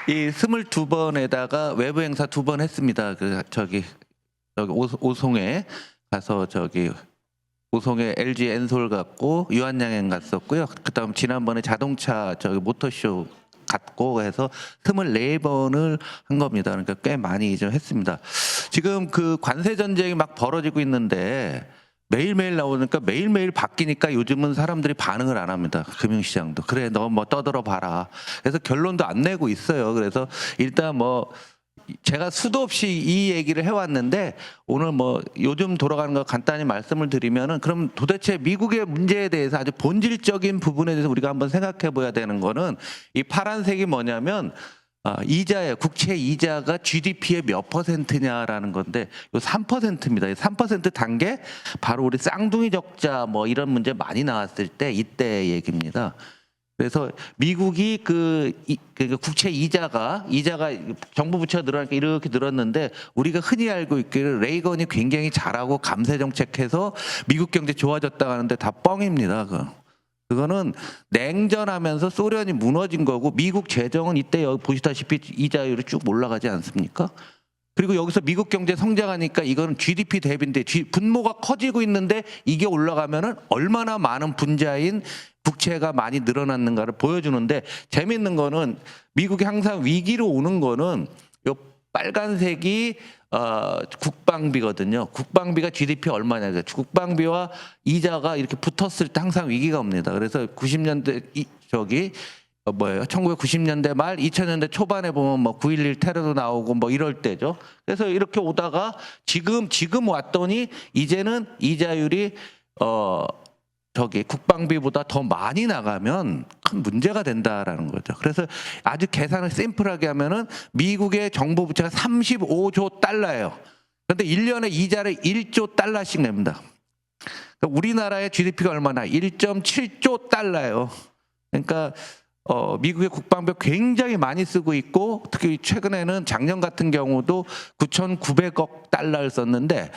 이 22번에다가 외부 행사 2번 했습니다. 그 저기 오송에 가서 오송에 LG 엔솔 갔고 유한양행 갔었고요. 그다음 지난번에 자동차 모터쇼 갔고 해서 24번을 한 겁니다. 그러니까 꽤 많이 좀 했습니다. 지금 그 관세 전쟁이 막 벌어지고 있는데 매일매일 나오니까 매일매일 바뀌니까 요즘은 사람들이 반응을 안 합니다. 금융시장도. 그래, 너 뭐 떠들어 봐라. 그래서 결론도 안 내고 있어요. 그래서 일단 제가 수도 없이 이 얘기를 해왔는데 오늘 요즘 돌아가는 거 간단히 말씀을 드리면은 그럼 도대체 미국의 문제에 대해서 아주 본질적인 부분에 대해서 우리가 한번 생각해 봐야 되는 거는 이 파란색이 뭐냐면 이자예요. 국채 이자가 GDP의 몇 %냐라는 건데 요 3%입니다. 3% 단계 바로 우리 쌍둥이 적자 이런 문제 많이 나왔을 때 이때 얘기입니다. 그래서 미국이 그 국채 이자가 정부 부채가 늘어나니까 이렇게 늘었는데 우리가 흔히 알고 있기를 레이건이 굉장히 잘하고 감세 정책해서 미국 경제 좋아졌다 하는데 다 뻥입니다. 그거는 냉전하면서 소련이 무너진 거고 미국 재정은 이때 여기 보시다시피 이자율이 쭉 올라가지 않습니까? 그리고 여기서 미국 경제 성장하니까 이거는 GDP 대비인데 분모가 커지고 있는데 이게 올라가면은 얼마나 많은 분자인 국채가 많이 늘어났는가를 보여주는데 재밌는 거는 미국이 항상 위기로 오는 거는 요 빨간색이 국방비거든요. 국방비가 GDP 얼마냐. 국방비와 이자가 이렇게 붙었을 때 항상 위기가 옵니다. 그래서 90년대 1990년대 말 2000년대 초반에 보면 9.11 테러도 나오고 이럴 때죠. 그래서 이렇게 오다가 지금 왔더니 이제는 이자율이 국방비보다 더 많이 나가면 큰 문제가 된다라는 거죠. 그래서 아주 계산을 심플하게 하면은 미국의 정부 부채가 35조 달러예요. 그런데 1년에 이자를 1조 달러씩 냅니다. 그러니까 우리나라의 GDP가 얼마나 1.7조 달러예요. 그러니까 미국의 국방비 굉장히 많이 쓰고 있고 특히 최근에는 작년 같은 경우도 9,900억 달러를 썼는데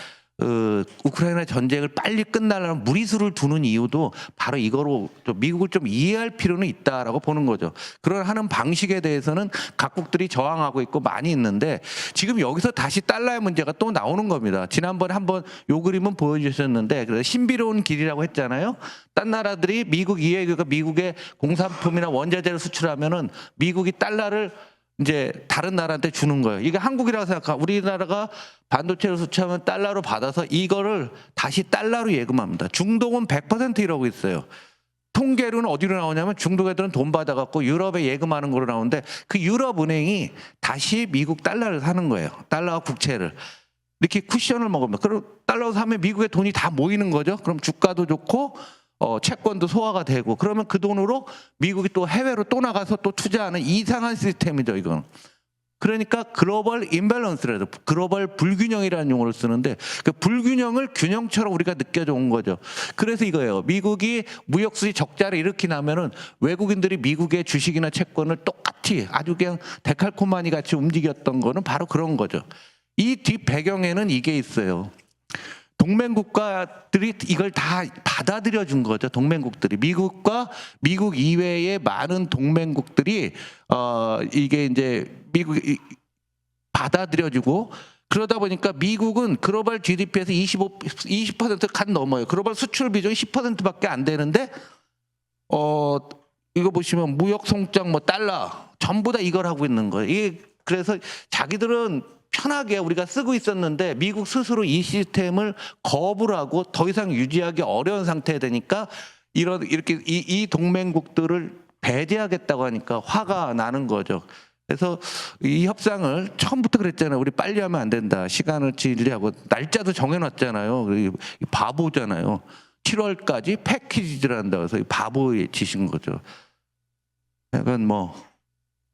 우크라이나 전쟁을 빨리 끝나려면 무리수를 두는 이유도 바로 이거로 미국을 좀 이해할 필요는 있다라고 보는 거죠. 그런 하는 방식에 대해서는 각국들이 저항하고 있고 많이 있는데 지금 여기서 다시 달러의 문제가 또 나오는 겁니다. 지난번에 한번 요 그림은 보여주셨는데 그래서 신비로운 길이라고 했잖아요. 딴 나라들이 미국 이외에 미국의 공산품이나 원자재를 수출하면은 미국이 달러를 이제 다른 나라한테 주는 거예요. 이게 한국이라고 생각하면 우리나라가 반도체를 수출하면 달러로 받아서 이거를 다시 달러로 예금합니다. 중동은 100% 이러고 있어요. 통계로는 어디로 나오냐면 중동 애들은 돈 받아갖고 유럽에 예금하는 거로 나오는데 그 유럽 은행이 다시 미국 달러를 사는 거예요. 달러와 국채를. 이렇게 쿠션을 먹으면 그럼 달러 사면 미국에 돈이 다 모이는 거죠. 그럼 주가도 좋고 채권도 소화가 되고 그러면 그 돈으로 미국이 또 해외로 또 나가서 또 투자하는 이상한 시스템이죠, 이건. 그러니까 글로벌 임밸런스라도 글로벌 불균형이라는 용어를 쓰는데 그 불균형을 균형처럼 우리가 느껴져 온 거죠. 그래서 이거예요. 미국이 무역 수지 적자를 일으키나면은 외국인들이 미국의 주식이나 채권을 똑같이 아주 그냥 데칼코마니 같이 움직였던 거는 바로 그런 거죠. 이 뒷 배경에는 이게 있어요. 동맹국가들이 이걸 다 받아들여 준 거죠. 동맹국들이 미국과 미국 이외의 많은 동맹국들이 이게 이제 미국이 받아들여주고 그러다 보니까 미국은 글로벌 GDP에서 20% 넘어요. 글로벌 수출 비중이 10%밖에 안 되는데 이거 보시면 무역 송장 달러 전부 다 이걸 하고 있는 거예요. 이게 그래서 자기들은 편하게 우리가 쓰고 있었는데 미국 스스로 이 시스템을 거부를 하고 더 이상 유지하기 어려운 상태가 되니까 이렇게 이 동맹국들을 배제하겠다고 하니까 화가 나는 거죠. 그래서 이 협상을 처음부터 그랬잖아요. 우리 빨리 하면 안 된다. 시간을 질리하고 날짜도 정해놨잖아요. 바보잖아요. 7월까지 패키지를 한다고 해서 바보의 짓인 거죠. 약간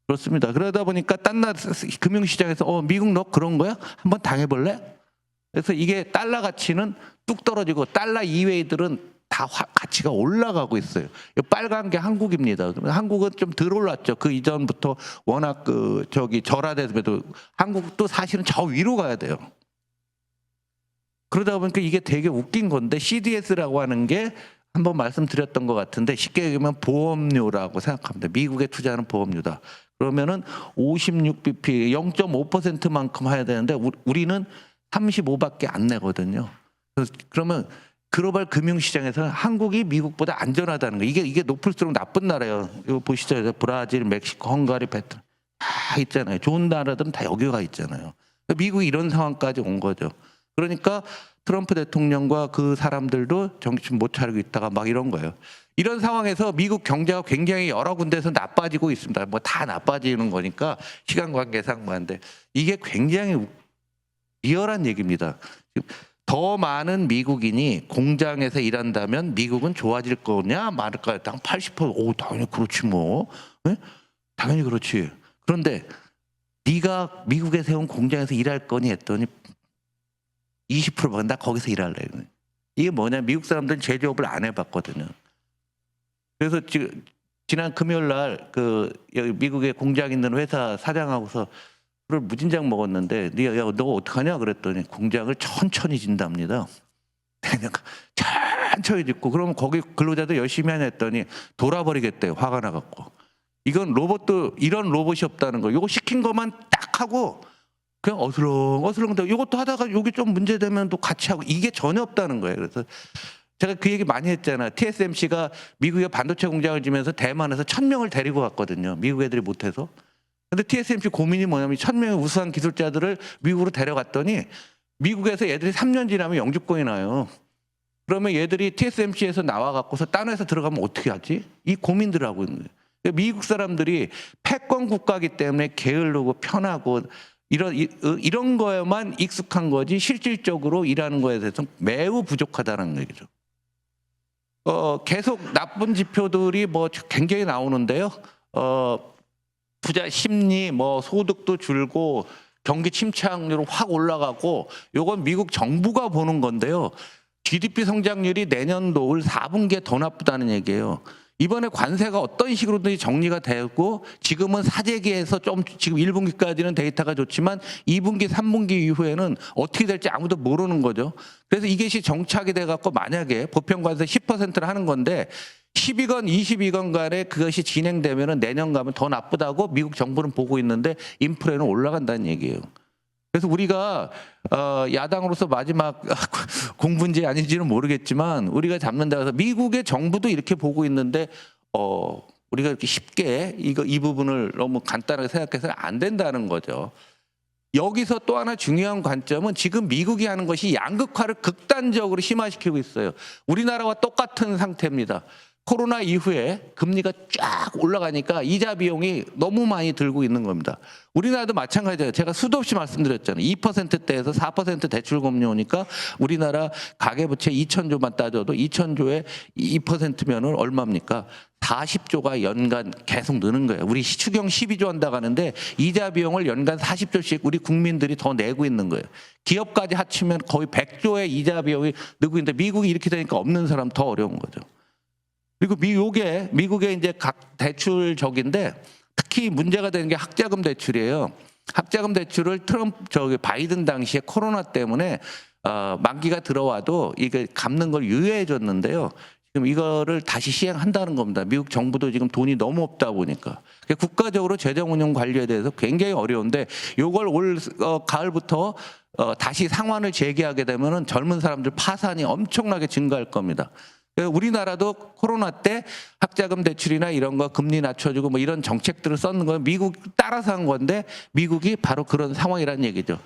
그렇습니다. 그러다 보니까 딴 나라 금융시장에서 미국 너 그런 거야? 한번 당해볼래? 그래서 이게 달러 가치는 뚝 떨어지고 달러 이외들은 다 가치가 올라가고 있어요. 빨간 게 한국입니다. 한국은 좀 덜 올랐죠. 그 이전부터 워낙 절하돼도 한국도 사실은 저 위로 가야 돼요. 그러다 보니까 이게 되게 웃긴 건데 CDS라고 하는 게 한번 말씀드렸던 것 같은데 쉽게 얘기하면 보험료라고 생각합니다. 미국에 투자하는 보험료다. 그러면은 56bp 0.5%만큼 해야 되는데 우리는 35밖에 안 내거든요. 그러면 글로벌 금융시장에서는 한국이 미국보다 안전하다는 거. 이게 높을수록 나쁜 나라예요. 이거 보시죠. 브라질, 멕시코, 헝가리, 베트남 다 있잖아요. 좋은 나라들은 다 여기가 있잖아요. 미국이 이런 상황까지 온 거죠. 그러니까 트럼프 대통령과 그 사람들도 정신 못 차리고 있다가 막 이런 거예요. 이런 상황에서 미국 경제가 굉장히 여러 군데서 나빠지고 있습니다. 뭐 다 나빠지는 거니까 시간 관계상 뭐한데 이게 굉장히 리얼한 얘기입니다. 더 많은 미국인이 공장에서 일한다면 미국은 좋아질 거냐 말까요? 당 80%. 오, 당연히 그렇지 뭐. 네? 당연히 그렇지. 그런데 네가 미국에 세운 공장에서 일할 거니 했더니 20%만 나 거기서 일할래. 이게 뭐냐? 미국 사람들은 제조업을 안 해봤거든요. 그래서 지난 금요일 날 여기 미국에 공장 있는 회사 사장하고서 그걸 무진장 먹었는데 야, 너 어떡하냐 그랬더니 공장을 천천히 진답니다. 그냥 천천히 짓고 그러면 거기 근로자도 열심히 하냐 했더니 돌아버리겠대요. 화가 나갖고. 이건 로봇도 이런 로봇이 없다는 거. 이거 시킨 것만 딱 하고 그냥 어슬렁 이것도 하다가 여기 좀 문제되면 또 같이 하고 이게 전혀 없다는 거예요. 그래서 제가 그 얘기 많이 했잖아요. TSMC가 미국에 반도체 공장을 지면서 대만에서 1000명을 데리고 갔거든요. 미국 애들이 못해서. 근데 TSMC 고민이 뭐냐면 1000명의 우수한 기술자들을 미국으로 데려갔더니 미국에서 얘들이 3년 지나면 영주권이 나요. 그러면 얘들이 TSMC에서 나와갖고서 딴 회사 들어가면 어떻게 하지? 이 고민들을 하고 있는 거예요. 미국 사람들이 패권 국가이기 때문에 게으르고 편하고 이런 거에만 익숙한 거지 실질적으로 일하는 거에 대해서 매우 부족하다는 얘기죠. 계속 나쁜 지표들이 뭐 굉장히 나오는데요. 부자 심리, 뭐 소득도 줄고 경기 침체율이 확 올라가고 요건 미국 정부가 보는 건데요. GDP 성장률이 내년도 올 4분기에 더 나쁘다는 얘기예요. 이번에 관세가 어떤 식으로든지 정리가 되고 지금은 사재기에서 좀 지금 1분기까지는 데이터가 좋지만 2분기, 3분기 이후에는 어떻게 될지 아무도 모르는 거죠. 그래서 이것이 정착이 돼갖고 만약에 보편 관세 10%를 하는 건데 10이건 20이건 간에 그것이 진행되면 내년 가면 더 나쁘다고 미국 정부는 보고 있는데 인플레는 올라간다는 얘기예요. 그래서 우리가 야당으로서 마지막 공분지 아닌지는 모르겠지만 우리가 잡는다 해서 미국의 정부도 이렇게 보고 있는데 우리가 이렇게 쉽게 이 부분을 너무 간단하게 생각해서는 안 된다는 거죠. 여기서 또 하나 중요한 관점은 지금 미국이 하는 것이 양극화를 극단적으로 심화시키고 있어요. 우리나라와 똑같은 상태입니다. 코로나 이후에 금리가 쫙 올라가니까 이자 비용이 너무 많이 들고 있는 겁니다. 우리나라도 마찬가지예요. 제가 수도 없이 말씀드렸잖아요. 2%대에서 4% 대출금리 오니까 우리나라 가계부채 2,000조만 따져도 2,000조에 2%면은 얼마입니까? 40조가 연간 계속 느는 거예요. 우리 추경 12조 한다고 하는데 이자 비용을 연간 40조씩 우리 국민들이 더 내고 있는 거예요. 기업까지 합치면 거의 100조의 이자 비용이 늘고 있는데 미국이 이렇게 되니까 없는 사람 더 어려운 거죠. 그리고 미국의 이제 각 대출적인데 특히 문제가 되는 게 학자금 대출이에요. 학자금 대출을 바이든 당시에 코로나 때문에 만기가 들어와도 이게 갚는 걸 유예해 줬는데요. 지금 이거를 다시 시행한다는 겁니다. 미국 정부도 지금 돈이 너무 없다 보니까 국가적으로 재정 운용 관리에 대해서 굉장히 어려운데 이걸 올 가을부터 다시 상환을 재개하게 되면은 젊은 사람들 파산이 엄청나게 증가할 겁니다. 우리나라도 코로나 때 학자금 대출이나 이런 거 금리 낮춰주고 뭐 이런 정책들을 썼는 건 미국 따라서 한 건데 미국이 바로 그런 상황이라는 얘기죠.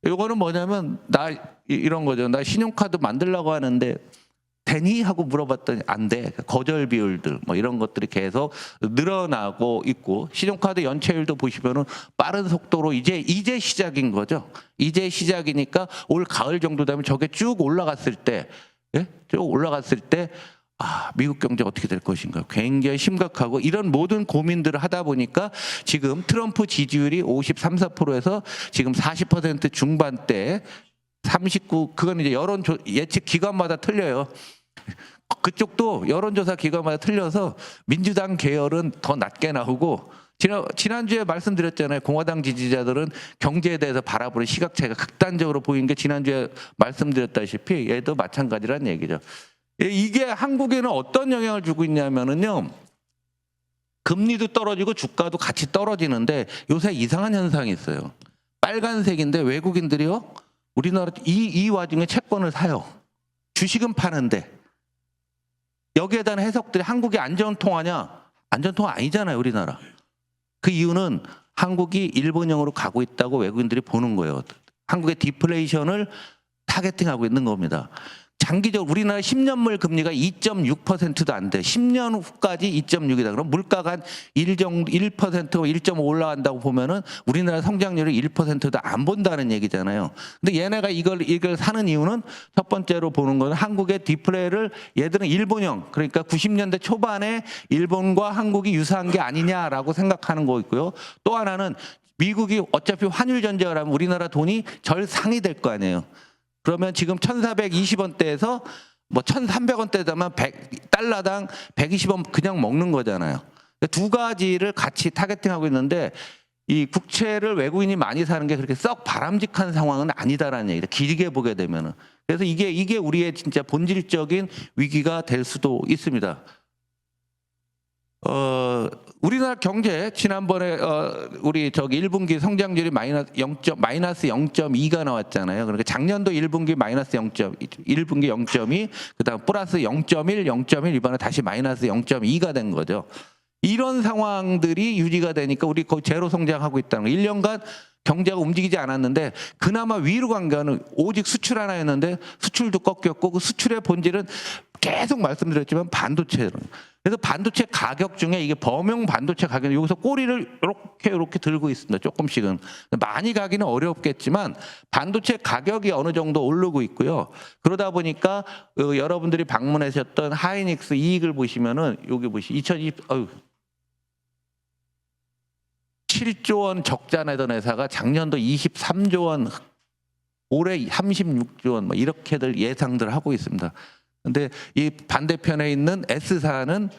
이거는 뭐냐면 나 이런 거죠. 나 신용카드 만들려고 하는데 되니? 하고 물어봤더니 안 돼. 거절 비율들 뭐 이런 것들이 계속 늘어나고 있고 신용카드 연체율도 보시면은 빠른 속도로 이제 시작인 거죠. 이제 시작이니까 올 가을 정도 되면 저게 쭉 올라갔을 때 미국 경제 어떻게 될 것인가 굉장히 심각하고 이런 모든 고민들을 하다 보니까 지금 트럼프 지지율이 53, 4%에서 지금 40% 중반대 39 그건 이제 예측 기관마다 틀려요. 그쪽도 여론조사 기관마다 틀려서 민주당 계열은 더 낮게 나오고 지난주에 말씀드렸잖아요. 공화당 지지자들은 경제에 대해서 바라보는 시각 차이가 극단적으로 보이는 게 지난주에 말씀드렸다시피 얘도 마찬가지라는 얘기죠. 이게 한국에는 어떤 영향을 주고 있냐면은요. 금리도 떨어지고 주가도 같이 떨어지는데 요새 이상한 현상이 있어요. 빨간색인데 외국인들이요, 우리나라 이 와중에 채권을 사요. 주식은 파는데 여기에 대한 해석들이 한국이 안전통화냐? 안전통화 아니잖아요, 우리나라. 그 이유는 한국이 일본형으로 가고 있다고 외국인들이 보는 거예요. 한국의 디플레이션을 타겟팅하고 있는 겁니다. 장기적으로 우리나라 10년물 금리가 2.6%도 안 돼. 10년 후까지 2.6이다. 그럼 물가가 한 1% 올라간다고 보면은 우리나라 성장률이 1%도 안 본다는 얘기잖아요. 근데 얘네가 이걸 사는 이유는 첫 번째로 보는 거는 한국의 디플레를 얘들은 일본형, 그러니까 90년대 초반에 일본과 한국이 유사한 게 아니냐라고 생각하는 거 있고요. 또 하나는 미국이 어차피 환율 전쟁을 하면 우리나라 돈이 절상이 될 거 아니에요. 그러면 지금 1,420원대에서 뭐 1,300원대 되면 달러당 120원 그냥 먹는 거잖아요. 두 가지를 같이 타겟팅하고 있는데 이 국채를 외국인이 많이 사는 게 그렇게 썩 바람직한 상황은 아니다라는 얘기다. 길게 보게 되면은. 그래서 이게 우리의 진짜 본질적인 위기가 될 수도 있습니다. 우리나라 경제 지난번에 우리 저기 1분기 성장률이 마이너스 0.2가 나왔잖아요. 그러니까 작년도 1분기 마이너스 1분기 0.2, 그다음 플러스 0.1 이번에 다시 마이너스 0.2가 된 거죠. 이런 상황들이 유지가 되니까 우리 거의 제로 성장하고 있다는 거. 1년간 경제가 움직이지 않았는데 그나마 위로 간 거는 오직 수출 하나였는데 수출도 꺾였고 그 수출의 본질은 계속 말씀드렸지만 반도체로. 그래서 반도체 가격 중에 이게 범용 반도체 가격, 여기서 꼬리를 이렇게 들고 있습니다. 조금씩은. 많이 가기는 어렵겠지만 반도체 가격이 어느 정도 오르고 있고요. 그러다 보니까 여러분들이 방문하셨던 하이닉스 이익을 보시면은 여기 7조 원 적자 내던 회사가 작년도 23조 원, 올해 36조 원 이렇게들 예상들 하고 있습니다. 근데 이 반대편에 있는 S사는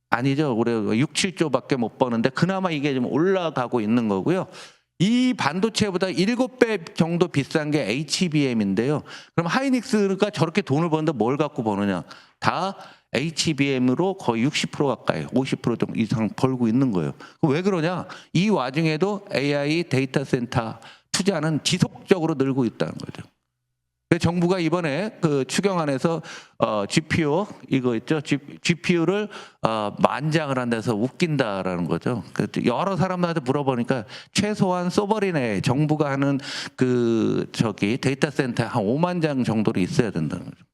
아니죠. 올해 6, 7조밖에 못 버는데 그나마 이게 좀 올라가고 있는 거고요. 이 반도체보다 7배 정도 비싼 게 HBM인데요. 그럼 하이닉스가 저렇게 돈을 버는데 뭘 갖고 버느냐? 다 HBM으로 거의 60% 가까이, 50% 이상 벌고 있는 거예요. 왜 그러냐? 이 와중에도 AI 데이터 센터 투자는 지속적으로 늘고 있다는 거죠. 정부가 이번에 그 추경안에서 GPU 이거 있죠, GPU를 만장을 한 데서 웃긴다라는 거죠. 여러 사람들한테 물어보니까 최소한 소버린에 정부가 하는 그 저기 데이터 센터 한 5만 장 정도로 있어야 된다는 거죠.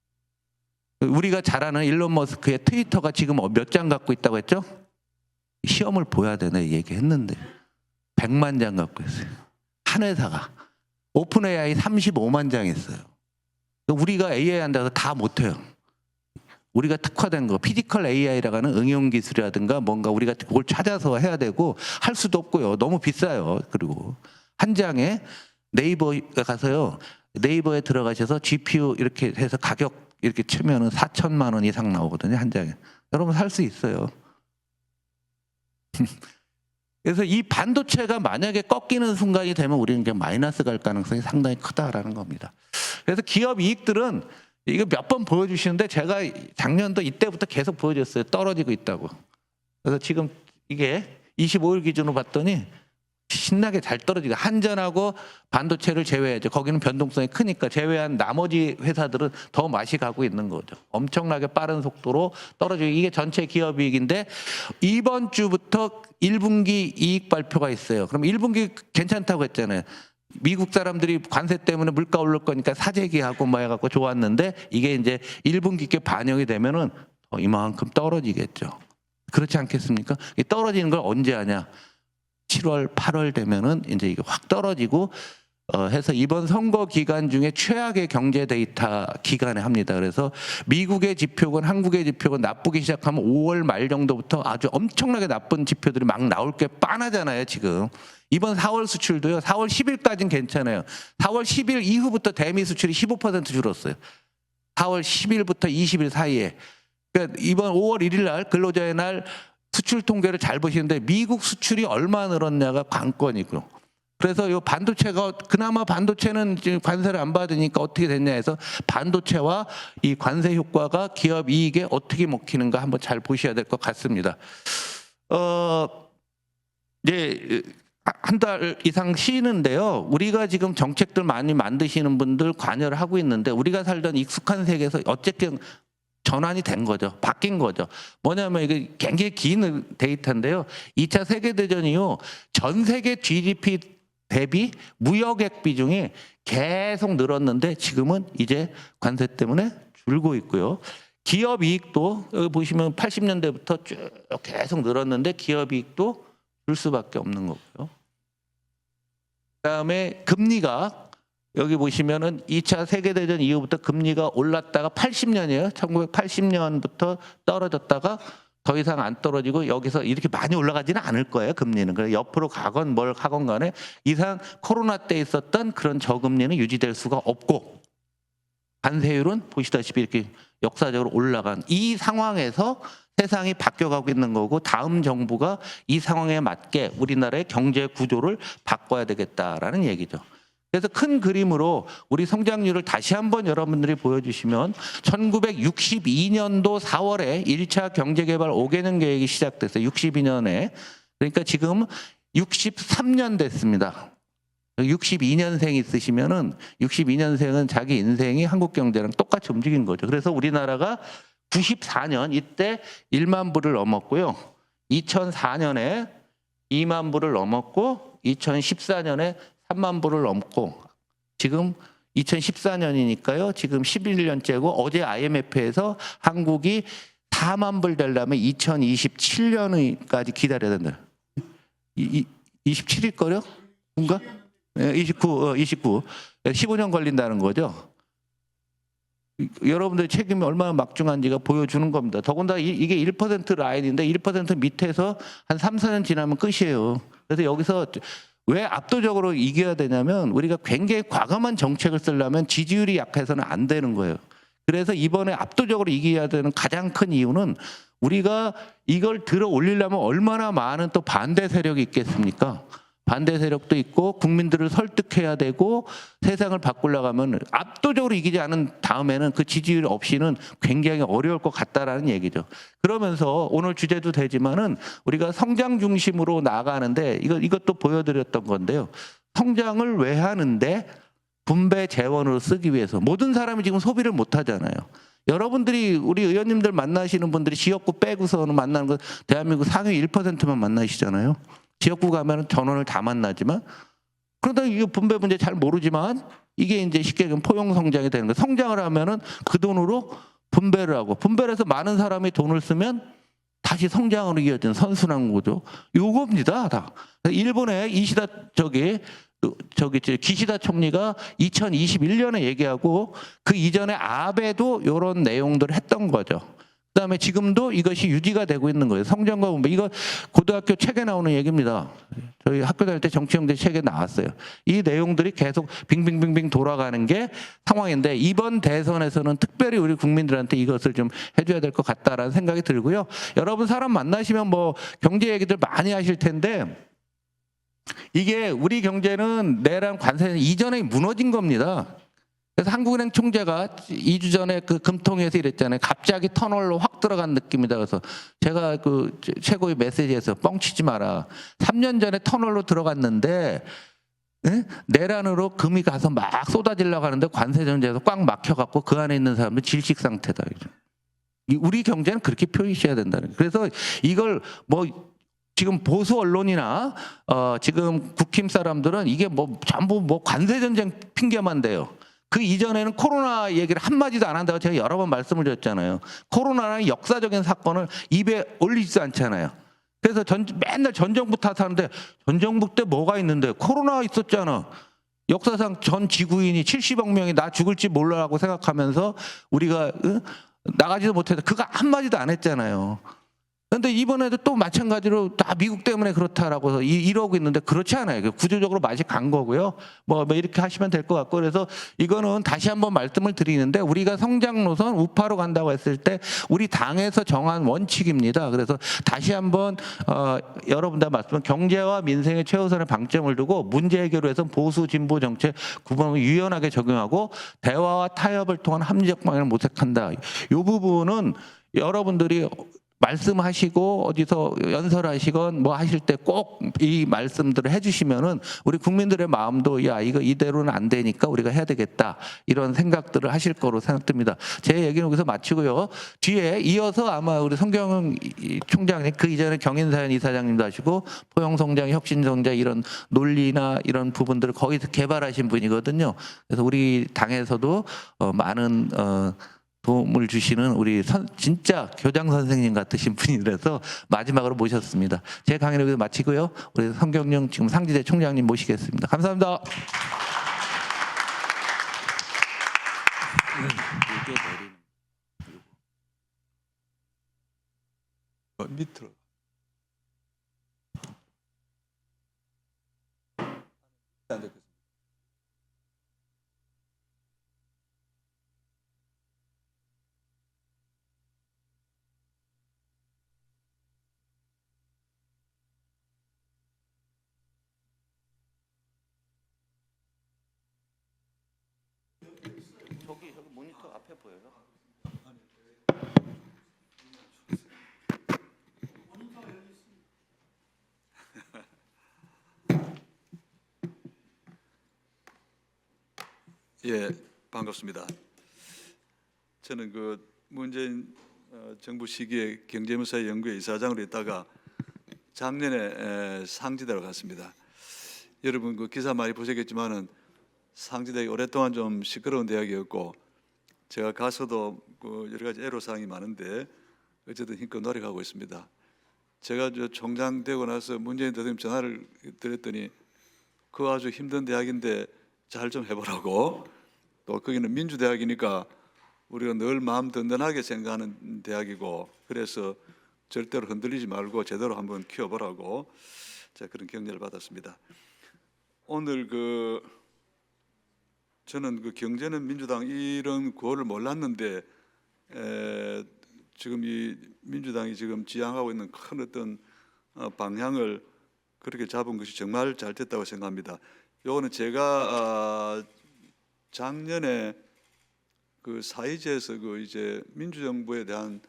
우리가 잘 아는 일론 머스크의 트위터가 지금 몇 장 갖고 있다고 했죠? 시험을 보야 되네 얘기했는데 100만 장 갖고 있어요. 한 회사가. 오픈 AI 35만 장 있어요. 우리가 AI 한다고 다 못해요. 우리가 특화된 거, 피지컬 AI라고 하는 응용 기술이라든가 뭔가 우리가 그걸 찾아서 해야 되고 할 수도 없고요. 너무 비싸요. 그리고 한 장에 네이버에 가서요. 네이버에 들어가셔서 GPU 이렇게 해서 가격 이렇게 치면은 4천만 원 이상 나오거든요. 한 장에. 여러분 살 수 있어요. 그래서 이 반도체가 만약에 꺾이는 순간이 되면 우리는 그냥 마이너스 갈 가능성이 상당히 크다라는 겁니다. 그래서 기업 이익들은 이거 몇 번 보여주시는데 제가 작년도 이때부터 계속 보여줬어요. 떨어지고 있다고. 그래서 지금 이게 25일 기준으로 봤더니 신나게 잘 떨어지고, 한전하고 반도체를 제외하죠. 거기는 변동성이 크니까 제외한 나머지 회사들은 더 맛이 가고 있는 거죠. 엄청나게 빠른 속도로 떨어지고, 이게 전체 기업 이익인데 이번 주부터 1분기 이익 발표가 있어요. 그럼 1분기 괜찮다고 했잖아요. 미국 사람들이 관세 때문에 물가 오를 거니까 사재기하고 뭐 해갖고 좋았는데 이게 이제 1분기께 반영이 되면은 이만큼 떨어지겠죠. 그렇지 않겠습니까? 떨어지는 걸 언제 하냐? 7월, 8월 되면은 이제 이게 확 떨어지고 해서 이번 선거 기간 중에 최악의 경제 데이터 기간에 합니다. 그래서 미국의 지표건 한국의 지표건 나쁘기 시작하면 5월 말 정도부터 아주 엄청나게 나쁜 지표들이 막 나올 게 뻔하잖아요, 지금. 이번 4월 수출도요, 4월 10일까지는 괜찮아요. 4월 10일 이후부터 대미 수출이 15% 줄었어요. 4월 10일부터 20일 사이에. 그러니까 이번 5월 1일 날 근로자의 날 수출 통계를 잘 보시는데 미국 수출이 얼마 늘었냐가 관건이고, 그래서 이 반도체가 그나마 반도체는 지금 관세를 안 받으니까 어떻게 됐냐 해서 반도체와 이 관세 효과가 기업 이익에 어떻게 먹히는가 한번 잘 보셔야 될 것 같습니다. 어 이제 한 달 이상 쉬는데요. 우리가 지금 정책들 많이 만드시는 분들 관여를 하고 있는데 우리가 살던 익숙한 세계에서 어쨌든 전환이 된 거죠. 바뀐 거죠. 뭐냐면 이게 굉장히 긴 데이터인데요. 2차 세계대전 이후 전 세계 GDP 대비 무역액 비중이 계속 늘었는데 지금은 이제 관세 때문에 줄고 있고요. 기업 이익도 여기 보시면 80년대부터 쭉 계속 늘었는데 기업 이익도 줄 수밖에 없는 거고요. 그다음에 금리가 여기 보시면은 2차 세계대전 이후부터 금리가 올랐다가 80년이에요. 1980년부터 떨어졌다가 더 이상 안 떨어지고 여기서 이렇게 많이 올라가지는 않을 거예요. 금리는. 그래서 옆으로 가건 뭘 하건 간에 이상 코로나 때 있었던 그런 저금리는 유지될 수가 없고 관세율은 보시다시피 이렇게 역사적으로 올라간 이 상황에서 세상이 바뀌어가고 있는 거고 다음 정부가 이 상황에 맞게 우리나라의 경제 구조를 바꿔야 되겠다라는 얘기죠. 그래서 큰 그림으로 우리 성장률을 다시 한번 여러분들이 보여주시면 1962년도 4월에 1차 경제개발 5개년 계획이 시작됐어요. 62년에. 그러니까 지금 63년 됐습니다. 62년생 있으시면은 62년생은 자기 인생이 한국 경제랑 똑같이 움직인 거죠. 그래서 우리나라가 94년 이때 1만 불을 넘었고요. 2004년에 2만 불을 넘었고 2014년에 3만 불을 넘고 지금 2014년이니까요. 지금 11년째고 어제 IMF에서 한국이 4만 불 되려면 2027년까지 기다려야 된다. 27일 거려? 뭔가? 29. 15년 걸린다는 거죠. 여러분들의 책임이 얼마나 막중한지가 보여주는 겁니다. 더군다나 이게 1% 라인인데 1% 밑에서 한 3, 4년 지나면 끝이에요. 그래서 여기서 왜 압도적으로 이겨야 되냐면 우리가 굉장히 과감한 정책을 쓰려면 지지율이 약해서는 안 되는 거예요. 그래서 이번에 압도적으로 이겨야 되는 가장 큰 이유는 우리가 이걸 들어 올리려면 얼마나 많은 또 반대 세력이 있겠습니까? 반대 세력도 있고 국민들을 설득해야 되고 세상을 바꾸려고 하면 압도적으로 이기지 않은 다음에는 그 지지율 없이는 굉장히 어려울 것 같다라는 얘기죠. 그러면서 오늘 주제도 되지만은 우리가 성장 중심으로 나아가는데 이것도 보여드렸던 건데요. 성장을 왜 하는데 분배 재원으로 쓰기 위해서 모든 사람이 지금 소비를 못 하잖아요. 여러분들이 우리 의원님들 만나시는 분들이 지역구 빼고서는 만나는 건 대한민국 상위 1%만 만나시잖아요. 지역구 가면 전원을 다 만나지만 그러다 이게 분배 문제 잘 모르지만 이게 이제 쉽게 얘기하면 포용 성장이 되는 거예요. 성장을 하면은 그 돈으로 분배를 하고 분배를 해서 많은 사람이 돈을 쓰면 다시 성장으로 이어지는 선순환 구조. 요겁니다. 다. 일본의 이시다 기시다 총리가 2021년에 얘기하고 그 이전에 아베도 이런 내용들을 했던 거죠. 그다음에 지금도 이것이 유지가 되고 있는 거예요. 성장과 분배. 이거 고등학교 책에 나오는 얘기입니다. 저희 학교 다닐 때 정치형제 책에 나왔어요. 이 내용들이 계속 빙빙빙빙 돌아가는 게 상황인데 이번 대선에서는 특별히 우리 국민들한테 이것을 좀 해줘야 될 것 같다라는 생각이 들고요. 여러분 사람 만나시면 뭐 경제 얘기들 많이 하실 텐데 이게 우리 경제는 내란 관세 이전에 무너진 겁니다. 그래서 한국은행 총재가 2주 전에 그 금통위에서 이랬잖아요. 갑자기 터널로 확 들어간 느낌이다. 그래서 제가 그 최고의 메시지에서 뻥치지 마라. 3년 전에 터널로 들어갔는데 내란으로 금이 가서 막 쏟아지려고 하는데 관세정제에서 꽉 막혀갖고 그 안에 있는 사람들 질식 상태다. 우리 경제는 그렇게 표시해야 된다는 거예요. 그래서 이걸 뭐 지금 보수 언론이나 지금 국힘 사람들은 이게 뭐 전부 뭐 관세전쟁 핑계만 대요. 그 이전에는 코로나 얘기를 한마디도 안 한다고 제가 여러 번 말씀을 드렸잖아요. 코로나라는 역사적인 사건을 입에 올리지도 않잖아요. 그래서 맨날 전 정부 탓하는데 전 정부 때 뭐가 있는데 코로나 있었잖아. 역사상 전 지구인이 70억 명이 나 죽을지 몰라라고 생각하면서 우리가 나가지도 못해서 그거 한마디도 안 했잖아요. 그런데 이번에도 또 마찬가지로 다 미국 때문에 그렇다라고 해서 이러고 있는데 그렇지 않아요. 구조적으로 맛이 간 거고요. 뭐 이렇게 하시면 될 것 같고 그래서 이거는 다시 한번 말씀을 드리는데 우리가 성장 노선 우파로 간다고 했을 때 우리 당에서 정한 원칙입니다. 그래서 다시 한번 여러분들 말씀은 경제와 민생의 최우선의 방점을 두고 문제 해결을 해서 보수 진보 정책 구분을 유연하게 적용하고 대화와 타협을 통한 합리적 방향을 모색한다. 이 부분은 여러분들이 말씀하시고 어디서 연설하시건 뭐 하실 때 꼭 이 말씀들을 해주시면은 우리 국민들의 마음도 야 이거 이대로는 안 되니까 우리가 해야 되겠다 이런 생각들을 하실 거로 생각됩니다. 제 얘기는 여기서 마치고요. 뒤에 이어서 아마 우리 성경 총장님 그 이전에 경인사연 이사장님도 하시고 포용성장, 혁신성장 이런 논리나 이런 부분들을 거기서 개발하신 분이거든요. 그래서 우리 당에서도 많은 도움을 주시는 우리 진짜 교장 선생님 같으신 분이라서 마지막으로 모셨습니다. 제 강의를 여기서 마치고요. 우리 성경영 지금 상지대 총장님 모시겠습니다. 감사합니다. 밑으로. 저기 모니터 앞에 보여요? 예, 반갑습니다. 저는 그 문재인 정부 시기에 경제문사 연구회 이사장으로 있다가 작년에 상지대로 갔습니다. 여러분 그 기사 많이 보셨겠지만은 상지대가 오랫동안 좀 시끄러운 대학이었고 제가 가서도 그 여러 가지 애로사항이 많은데 어쨌든 힘껏 노력하고 있습니다. 제가 저 총장 되고 나서 문재인 대통령 전화를 드렸더니 그 아주 힘든 대학인데 잘 좀 해보라고, 또 거기는 민주대학이니까 우리가 늘 마음 든든하게 생각하는 대학이고 그래서 절대로 흔들리지 말고 제대로 한번 키워보라고 제가 그런 격려를 받았습니다. 오늘 저는 그 경제는 민주당 이런 구호를 몰랐는데 지금 이 민주당이 지금 지향하고 있는 큰 어떤 방향을 그렇게 잡은 것이 정말 잘 됐다고 생각합니다. 요거는 제가 작년에 그 사이즈에서 그 이제 민주정부에 대한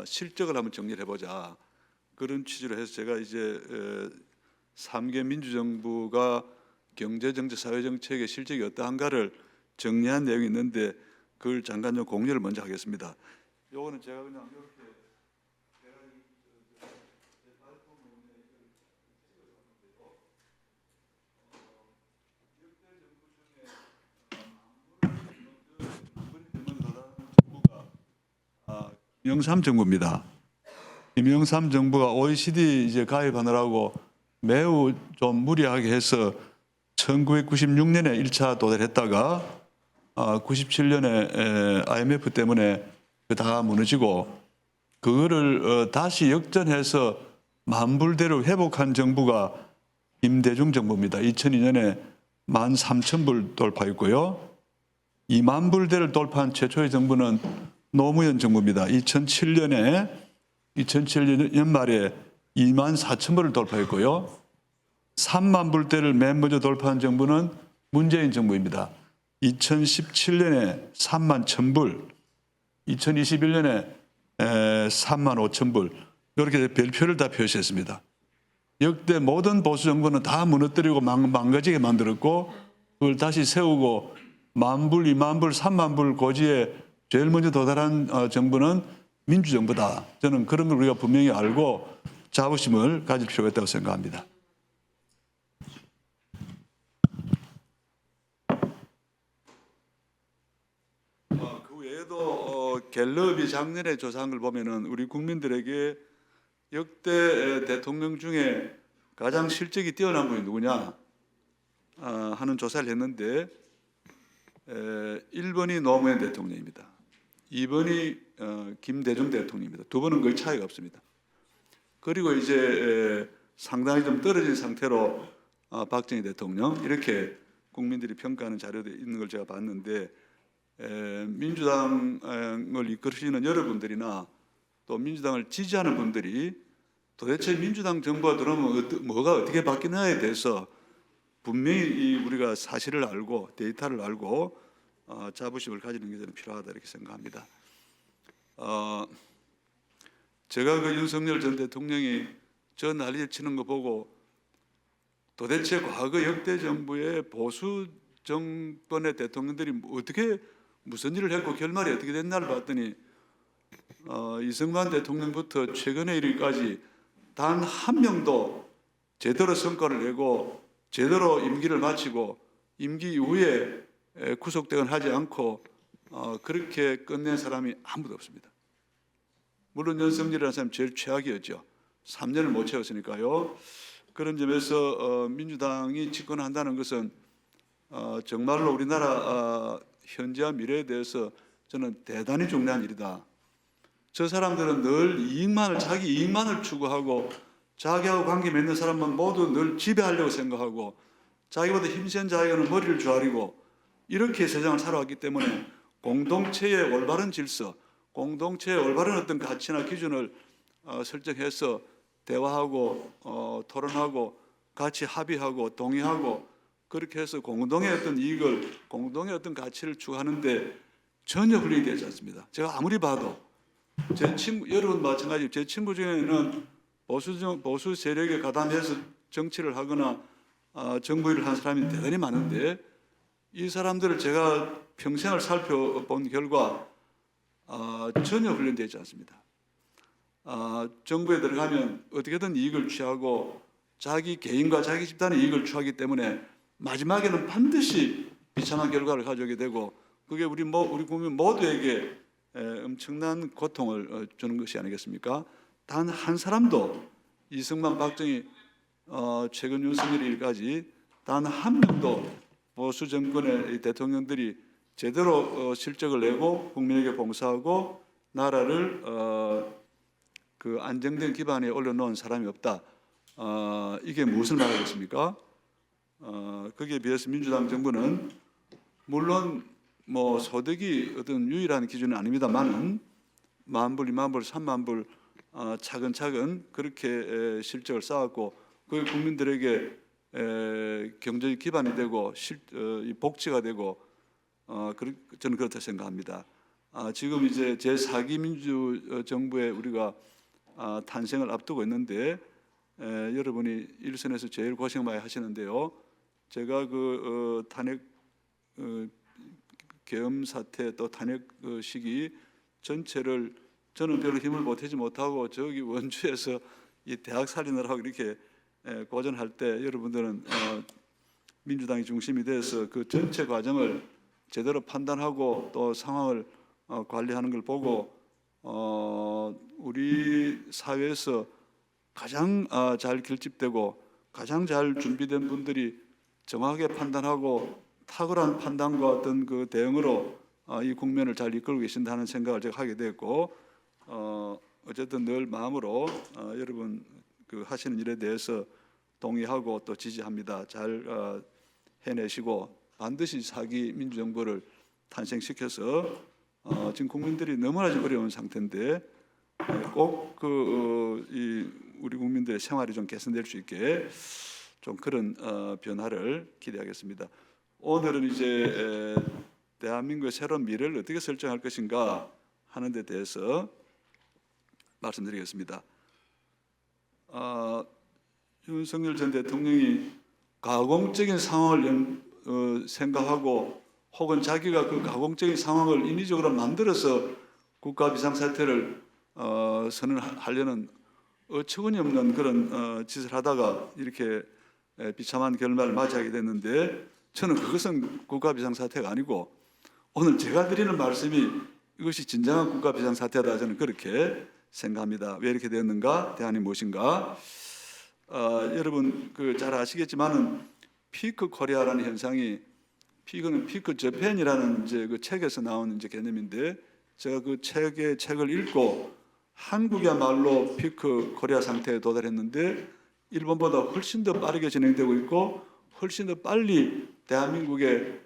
실적을 한번 정리를 해보자 그런 취지로 해서 제가 이제 3개 민주정부가 경제정책, 사회정책의 실적이 어떠한가를 정리한 내용이 있는데 그걸 잠깐 좀 공유를 먼저 하겠습니다. 요거는 제가 그냥 이렇게 김영삼 정부입니다. 김영삼 정부가 OECD 이제 가입하느라고 매우 좀 무리하게 해서 1996년에 1차 도달했다가 97년에 IMF 때문에 다 무너지고 그거를 다시 역전해서 만불대로 회복한 정부가 김대중 정부입니다. 2002년에 13,000불 돌파했고요. 2만 불대를 돌파한 최초의 정부는 노무현 정부입니다. 2007년 연말에 2만 4천 불을 돌파했고요. 3만 불대를 맨 먼저 돌파한 정부는 문재인 정부입니다. 2017년에 3만 1,000불, 2021년에 3만 5천 불 이렇게 별표를 다 표시했습니다. 역대 모든 보수 정부는 다 무너뜨리고 망가지게 만들었고 그걸 다시 세우고 만불, 2만 불, 3만 불 고지에 제일 먼저 도달한 정부는 민주정부다. 저는 그런 걸 우리가 분명히 알고 자부심을 가질 필요가 있다고 생각합니다. 그 외에도 갤럽이 작년에 조사한 걸 보면은 우리 국민들에게 역대 대통령 중에 가장 실적이 뛰어난 분이 누구냐 하는 조사를 했는데 1번이 노무현 대통령입니다. 2번이 김대중 대통령입니다. 두 번은 거의 차이가 없습니다. 그리고 이제 상당히 좀 떨어진 상태로 박정희 대통령 이렇게 국민들이 평가하는 자료도 있는 걸 제가 봤는데 민주당을 이끌으시는 여러분들이나 또 민주당을 지지하는 분들이 도대체 민주당 정부가 들어오면 뭐가 어떻게 바뀌느냐에 대해서 분명히 우리가 사실을 알고 데이터를 알고 자부심을 가지는 게 저는 필요하다 이렇게 생각합니다. 제가 그 윤석열 전 대통령이 저 난리를 치는 거 보고 도대체 과거 역대 정부의 보수 정권의 대통령들이 어떻게 무슨 일을 했고 결말이 어떻게 됐나를 봤더니 이승만 대통령부터 최근에 이르기까지 단 한 명도 제대로 성과를 내고 제대로 임기를 마치고 임기 이후에 구속되거나 하지 않고 그렇게 끝낸 사람이 아무도 없습니다. 물론 윤석열이라는 사람이 제일 최악이었죠. 3년을 못 채웠으니까요. 그런 점에서 민주당이 집권한다는 것은 정말로 우리나라 현재와 미래에 대해서 저는 대단히 중요한 일이다. 저 사람들은 늘 자기 이익만을 추구하고 자기하고 관계 맺는 사람만 모두 늘 지배하려고 생각하고 자기보다 힘센 자에게는 머리를 조아리고 이렇게 세상을 살아왔기 때문에 공동체의 올바른 질서, 공동체의 올바른 어떤 가치나 기준을 설정해서 대화하고 토론하고 같이 합의하고 동의하고 그렇게 해서 공동의 어떤 이익을 공동의 어떤 가치를 추구하는데 전혀 훈련이 되지 않습니다. 제가 아무리 봐도 제 친구 여러분 마찬가지 제 친구 중에는 보수 세력에 가담해서 정치를 하거나 정부 일을 한 사람이 대단히 많은데 이 사람들을 제가 평생을 살펴본 결과 전혀 훈련되지 않습니다. 정부에 들어가면 어떻게든 이익을 취하고 자기 개인과 자기 집단의 이익을 취하기 때문에 마지막에는 반드시 비참한 결과를 가져오게 되고 그게 우리 국민 모두에게 엄청난 고통을 주는 것이 아니겠습니까? 단 한 사람도 이승만, 박정희, 최근 윤석열 일까지 단 한 명도 보수 정권의 대통령들이 제대로 실적을 내고 국민에게 봉사하고 나라를 그 안정된 기반에 올려놓은 사람이 없다. 이게 무엇을 말하겠습니까? 거기에 비해서 민주당 정부는 물론 뭐 소득이 어떤 유일한 기준은 아닙니다만은 10,000불, 20,000불, 30,000불 차근차근 그렇게 실적을 쌓았고 그 국민들에게 경제적 기반이 되고 복지가 되고 저는 그렇다 생각합니다. 지금 이제 제4기 민주정부에 우리가 탄생을 앞두고 있는데 여러분이 일선에서 제일 고생 많이 하시는데요. 제가 그 탄핵 계엄 사태 또 탄핵 시기 전체를 저는 별로 힘을 보태지 못하고 저기 원주에서 이 대학 살리느라 하고 이렇게 고전할 때 여러분들은 민주당이 중심이 돼서 그 전체 과정을 제대로 판단하고 또 상황을 관리하는 걸 보고 우리 사회에서 가장 잘 결집되고 가장 잘 준비된 분들이 정확하게 판단하고 탁월한 판단과 어떤 그 대응으로 이 국면을 잘 이끌고 계신다는 생각을 제가 하게 됐고 어쨌든 늘 마음으로 여러분 그 하시는 일에 대해서 동의하고 또 지지합니다. 잘 해내시고 반드시 4기 민주정부를 탄생시켜서 지금 국민들이 너무나 어려운 상태인데 꼭 우리 국민들의 생활이 좀 개선될 수 있게 좀 그런 변화를 기대하겠습니다. 오늘은 이제 대한민국의 새로운 미래를 어떻게 설정할 것인가 하는 데 대해서 말씀드리겠습니다. 윤석열 전 대통령이 가공적인 상황을 생각하고 혹은 자기가 그 가공적인 상황을 인위적으로 만들어서 국가 비상사태를 선언하려는 어처구니 없는 그런 짓을 하다가 이렇게 비참한 결말을 맞이하게 됐는데 저는 그것은 국가 비상사태가 아니고 오늘 제가 드리는 말씀이 이것이 진정한 국가 비상사태다 저는 그렇게 생각합니다. 왜 이렇게 되었는가? 대안이 무엇인가? 여러분 잘 아시겠지만은 피크 코리아라는 현상이 피크는 피크 저펜이라는 이제 그 책에서 나온 이제 개념인데 제가 그 책을 읽고 한국이야말로 피크 코리아 상태에 도달했는데 일본보다 훨씬 더 빠르게 진행되고 있고 훨씬 더 빨리 대한민국의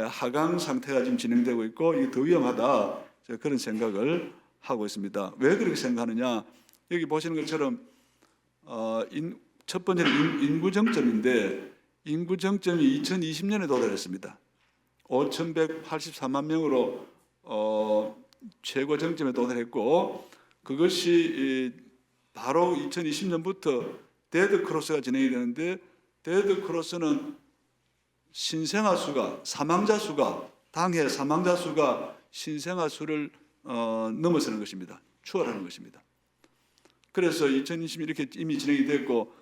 하강 상태가 지금 진행되고 있고 이게 더 위험하다. 제가 그런 생각을 하고 있습니다. 왜 그렇게 생각하느냐? 여기 보시는 것처럼 첫 번째는 인구 정점인데 인구 정점이 2020년에 도달했습니다. 5,184만 명으로 최고 정점에 도달했고 그것이 바로 2020년부터 데드 크로스가 진행이 되는데, 데드 크로스는 신생아 수가, 사망자 수가, 당해 사망자 수가 신생아 수를 넘어서는 것입니다. 추월하는 것입니다. 그래서 2020년 이렇게 이미 진행이 됐고,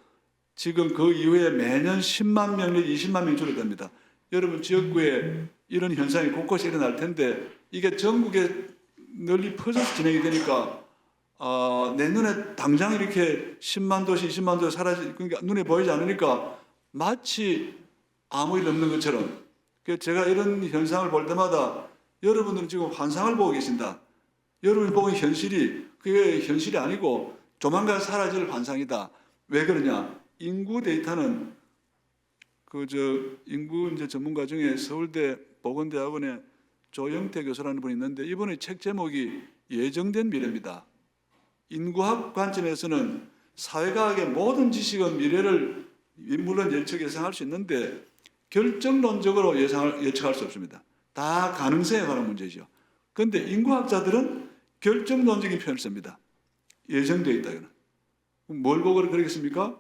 지금 그 이후에 매년 10만 명, 20만 명이 줄어듭니다. 여러분 지역구에 이런 현상이 곳곳에 일어날 텐데, 이게 전국에 널리 퍼져서 진행이 되니까 내년에 당장 이렇게 10만 도시, 20만 도시 그러니까 눈에 보이지 않으니까 마치 아무 일 없는 것처럼. 그래서 제가 이런 현상을 볼 때마다 여러분들은 지금 환상을 보고 계신다. 여러분이 보는 현실이 그게 현실이 아니고 조만간 사라질 환상이다. 왜 그러냐? 인구 데이터는 인구 이제 전문가 중에 서울대 보건대학원의 조영태 교수라는 분이 있는데, 이분의 책 제목이 예정된 미래입니다. 인구학 관점에서는 사회과학의 모든 지식은 미래를 물론 예측할 수 있는데 결정론적으로 예측할 수 없습니다. 다 가능성에 관한 문제죠. 그런데 인구학자들은 결정론적인 표현을 씁니다. 예정되어 있다. 이거는. 뭘 보고 그러겠습니까?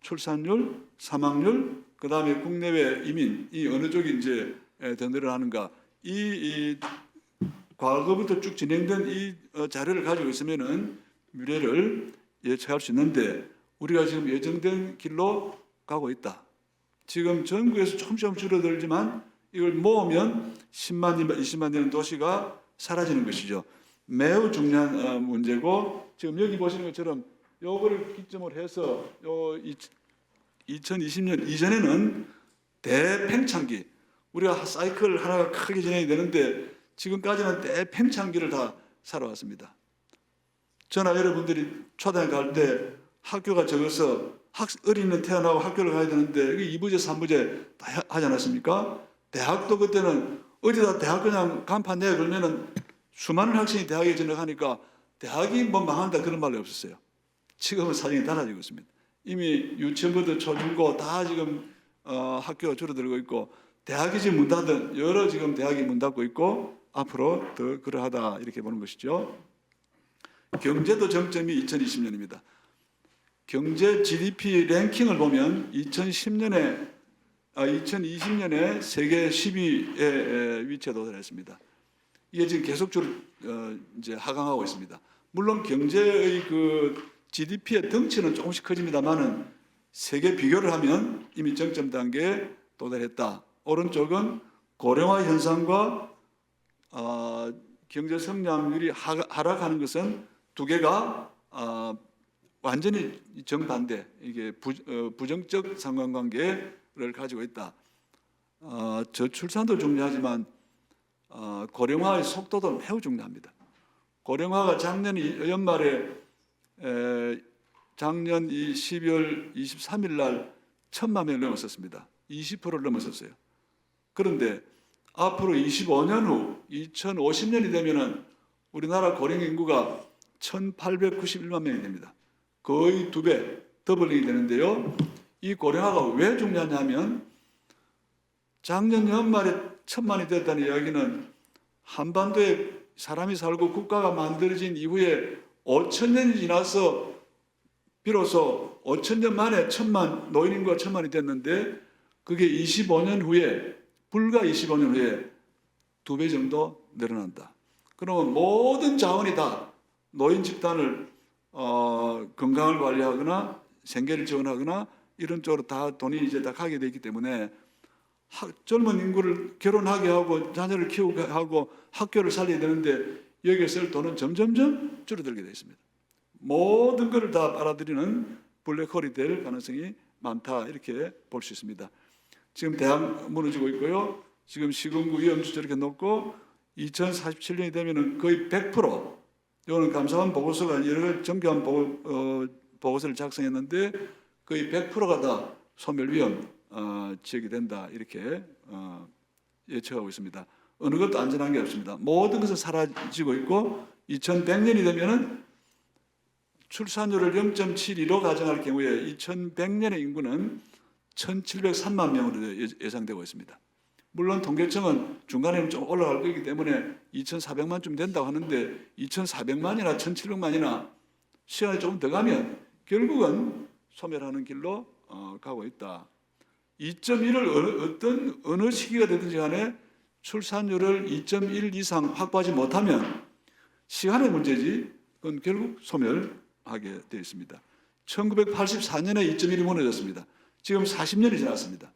출산율, 사망률, 그 다음에 국내외 이민이 어느 쪽이 이제 더 늘어나는가. 이 과거부터 쭉 진행된 이 자료를 가지고 있으면은 미래를 예측할 수 있는데, 우리가 지금 예정된 길로 가고 있다. 지금 전국에서 조금씩 줄어들지만 이걸 모으면 10만 년, 20만 년 도시가 사라지는 것이죠. 매우 중요한 문제고, 지금 여기 보시는 것처럼 요거를 기점으로 해서 2020년 이전에는 대팽창기, 우리가 사이클 하나가 크게 진행이 되는데 지금까지는 대팽창기를 다 살아왔습니다. 저나 여러분들이 초등학교 갈 때 학교가 적어서 어린이는 태어나고 학교를 가야 되는데 2부제, 3부제 다 하지 않았습니까? 대학도 그때는 어디다 대학 그냥 간판 내에 걸면은 수많은 학생이 대학에 전역하니까 대학이 뭐 망한다 그런 말이 없었어요. 지금은 사정이 달라지고 있습니다. 이미 유치원부터 초중고 다 지금 학교가 줄어들고 있고, 대학이 지금 문 닫은 여러 지금 대학이 문 닫고 있고, 앞으로 더 그러하다 이렇게 보는 것이죠. 경제도 정점이 2020년입니다. 경제 GDP 랭킹을 보면 2020년에 세계 10위에 위치에 도달했습니다. 이게 지금 계속적으로 이제 하강하고 있습니다. 물론 경제의 그 GDP의 덩치는 조금씩 커집니다만은 세계 비교를 하면 이미 정점 단계에 도달했다. 오른쪽은 고령화 현상과 경제 성장률이 하락하는 것은 두 개가 완전히 정반대, 이게 부정적 상관관계를 가지고 있다. 저출산도 중요하지만 고령화의 속도도 매우 중요합니다. 고령화가 작년 연말에 작년 12월 23일 날 1,000만 명을 넘었었습니다. 20%를 넘었었어요. 그런데 앞으로 25년 후 2050년이 되면은 우리나라 고령 인구가 1,891만 명이 됩니다. 거의 2배 더블링이 되는데요. 이 고령화가 왜 중요하냐면 작년 연말에 1,000만이 됐다는 이야기는 한반도에 사람이 살고 국가가 만들어진 이후에 5,000년이 지나서 비로소 5,000년 만에 1,000만, 노인 인구가 1,000만이 됐는데 그게 25년 후에, 불과 25년 후에 2배 정도 늘어난다. 그러면 모든 자원이 다 노인 집단을 건강을 관리하거나 생계를 지원하거나 이런 쪽으로 다 돈이 이제 다 가게 되기 때문에 젊은 인구를 결혼하게 하고 자녀를 키우게 하고 학교를 살려야 되는데 여기에 쓸 돈은 점점점 줄어들게 되어 있습니다. 모든 것을 다 빨아들이는 블랙홀이 될 가능성이 많다, 이렇게 볼 수 있습니다. 지금 대학 무너지고 있고요. 지금 시군구 위험수 저렇게 높고 2047년이 되면은 거의 100%, 이거는 감사원 보고서가 여러 가지 정교한 보고서를 작성했는데 거의 100%가 다 소멸 위험 지역이 된다, 이렇게 예측하고 있습니다. 어느 것도 안전한 게 없습니다. 모든 것은 사라지고 있고 2100년이 되면은 출산율을 0.72로 가정할 경우에 2100년의 인구는 1703만 명으로 예상되고 있습니다. 물론 통계청은 중간에 좀 올라갈 거기 때문에 2400만쯤 된다고 하는데 2400만이나 1700만이나 시간이 조금 더 가면 결국은 소멸하는 길로 가고 있다. 2.1을 어느 시기가 되든지 간에 출산율을 2.1 이상 확보하지 못하면 시간의 문제지 그건 결국 소멸하게 되어 있습니다. 1984년에 2.1이 무너졌습니다. 지금 40년이 지났습니다.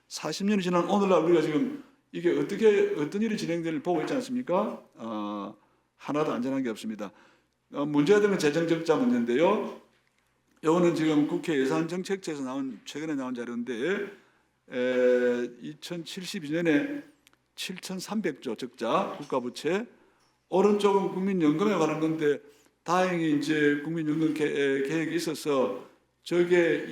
40년이 지난 오늘날 우리가 지금 이게 어떤 일이 진행될지 보고 있지 않습니까? 하나도 안전한 게 없습니다. 문제가 되는 재정 적자 문제인데요. 이거는 지금 국회 예산정책처에서 최근에 나온 자료인데 2072년에 7,300조 적자 국가부채, 오른쪽은 국민연금에 관한 건데 다행히 이제 국민연금 계획이 있어서 저게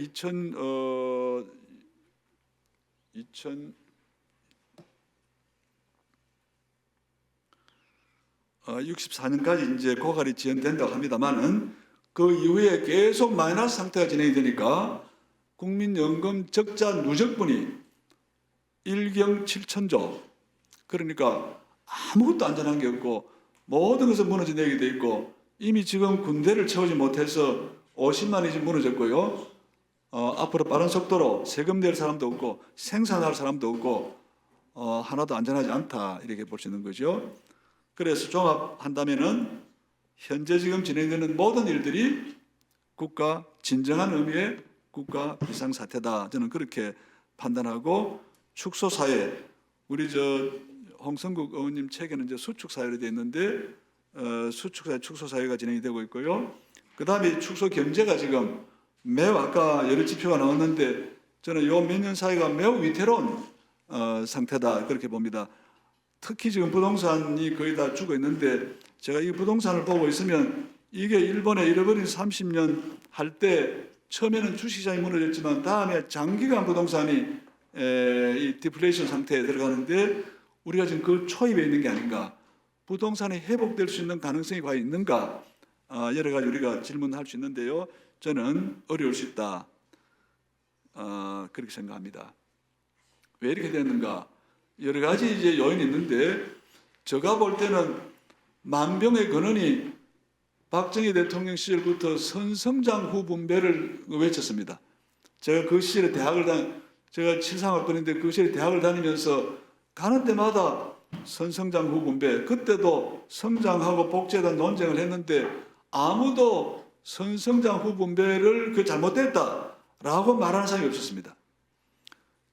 64년까지 이제 고갈이 지연된다고 합니다만은 그 이후에 계속 마이너스 상태가 진행이 되니까 국민연금 적자 누적분이 1경 7천조, 그러니까 아무것도 안전한 게 없고 모든 것은 무너져 내게 돼 있고 이미 지금 군대를 채우지 못해서 50만이 지금 무너졌고요. 앞으로 빠른 속도로 세금 낼 사람도 없고 생산할 사람도 없고 하나도 안전하지 않다 이렇게 볼 수 있는 거죠. 그래서 종합한다면은 현재 지금 진행되는 모든 일들이 진정한 의미의 국가 비상사태다. 저는 그렇게 판단하고 축소사회, 우리 홍성국 의원님 책에는 이제 수축사회로 되어 있는데 수축사회, 축소사회가 진행이 되고 있고요. 그 다음에 축소경제가 지금 매우 아까 여러 지표가 나왔는데 저는 요 몇 년 사이가 매우 위태로운 상태다 그렇게 봅니다. 특히 지금 부동산이 거의 다 죽어 있는데 제가 이 부동산을 보고 있으면 이게 일본의 잃어버린 30년 할 때 처음에는 주식시장이 무너졌지만 다음에 장기간 부동산이 이 디플레이션 상태에 들어가는데 우리가 지금 그 초입에 있는 게 아닌가, 부동산이 회복될 수 있는 가능성이 과연 있는가, 여러 가지 우리가 질문할 수 있는데요. 저는 어려울 수 있다 그렇게 생각합니다. 왜 이렇게 됐는가? 여러 가지 이제 요인이 있는데 제가 볼 때는 만병의 근원이 박정희 대통령 시절부터 선성장 후 분배를 외쳤습니다. 제가 그 시절에 제가 73학번인데 그 시절에 대학을 다니면서 가는 데마다 선성장 후 분배, 그때도 성장하고 복지에 대한 논쟁을 했는데 아무도 선성장 후 분배를 잘못됐다라고 말하는 사람이 없었습니다.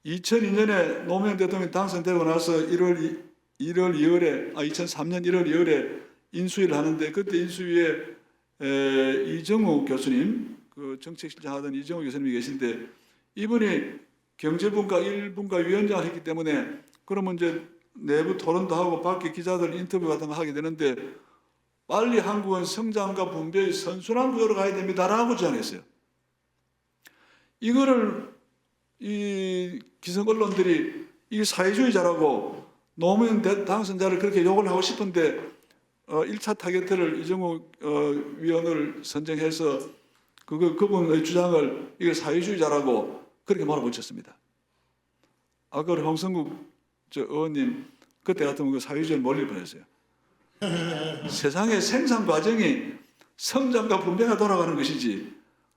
2002년에 노무현 대통령이 당선되고 나서 2003년 1월 2월에 인수위를 하는데 그때 인수위에 이정우 교수님, 그 정책실장 하던 이정우 교수님이 계신데 이분이 경제분과 1분과 위원장을 했기 때문에 그러면 이제 내부 토론도 하고 밖에 기자들 인터뷰 같은 거 하게 되는데 빨리 한국은 성장과 분배의 선순환 구조로 가야 됩니다라고 주장했어요. 이거를 이 기성 언론들이 이게 사회주의자라고 노무현 당선자를 그렇게 욕을 하고 싶은데 1차 타겟을 이정우 위원을 선정해서 그분의 주장을 이게 사회주의자라고 그렇게 몰아붙였습니다. 아까 우리 홍성국 의원님 그때 같으면 그 사회주의를 몰릴 뻔했어요. 세상의 생산 과정이 성장과 분배가 돌아가는 것이지